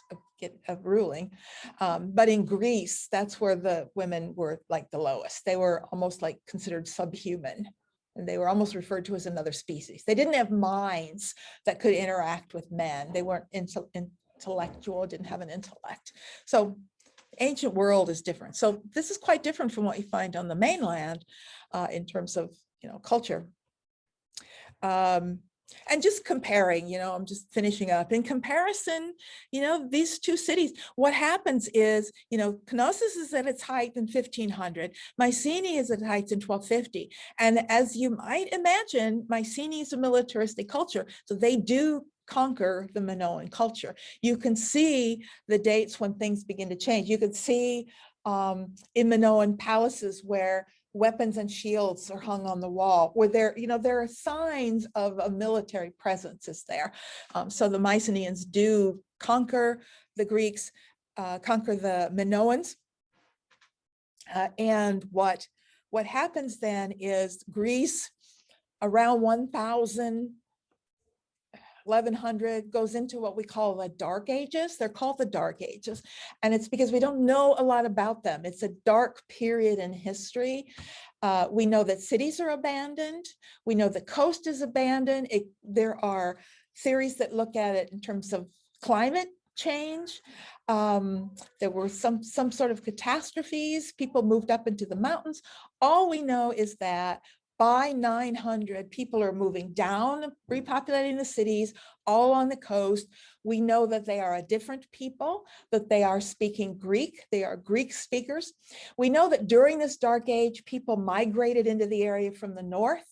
of ruling. But in Greece, that's where the women were like the lowest. They were almost like considered subhuman. And they were almost referred to as another species. They didn't have minds that could interact with men. They weren't intellectual, didn't have an intellect. So the ancient world is different. So this is quite different from what you find on the mainland in terms of, culture. And just comparing, I'm just finishing up. In comparison, these two cities, what happens is, Knossos is at its height in 1500, Mycenae is at its height in 1250. And as you might imagine, Mycenae is a militaristic culture, so they do conquer the Minoan culture. You can see the dates when things begin to change. You can see in Minoan palaces where weapons and shields are hung on the wall, where there are signs of a military presence is there. So the Mycenaeans do conquer the Greeks, conquer the Minoans. And what happens then is Greece around 1100 goes into what we call the Dark Ages. They're called the Dark Ages. And it's because we don't know a lot about them. It's a dark period in history. We know that cities are abandoned. We know the coast is abandoned. There are theories that look at it in terms of climate change. There were some sort of catastrophes. People moved up into the mountains. All we know is that by 900, people are moving down, repopulating the cities, all on the coast. We know that they are a different people, that they are speaking Greek. They are Greek speakers. We know that during this Dark Age, people migrated into the area from the north.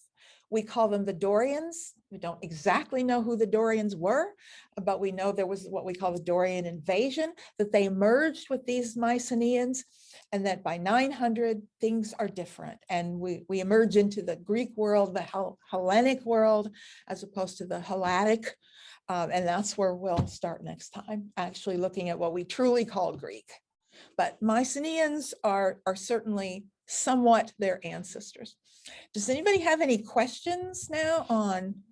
We call them the Dorians. We don't exactly know who the Dorians were, but we know there was what we call the Dorian invasion, that they merged with these Mycenaeans, and that by 900, things are different. And we emerge into the Greek world, the Hellenic world, as opposed to the Helladic. And that's where we'll start next time, actually looking at what we truly call Greek. But Mycenaeans are certainly somewhat their ancestors. Does anybody have any questions now on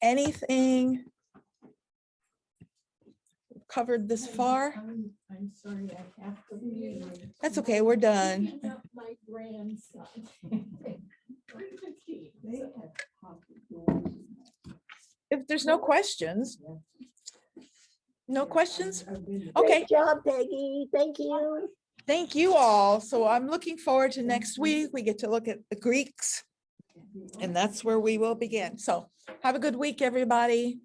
anything covered this far? I'm sorry, I have to leave. That's okay, we're done. Picking up my grandson. They have pocket doors. If there's no questions, Okay. okay. Great job, Peggy. Thank you. Thank you all. So I'm looking forward to next week. We get to look at the Greeks, and that's where we will begin. So have a good week, everybody.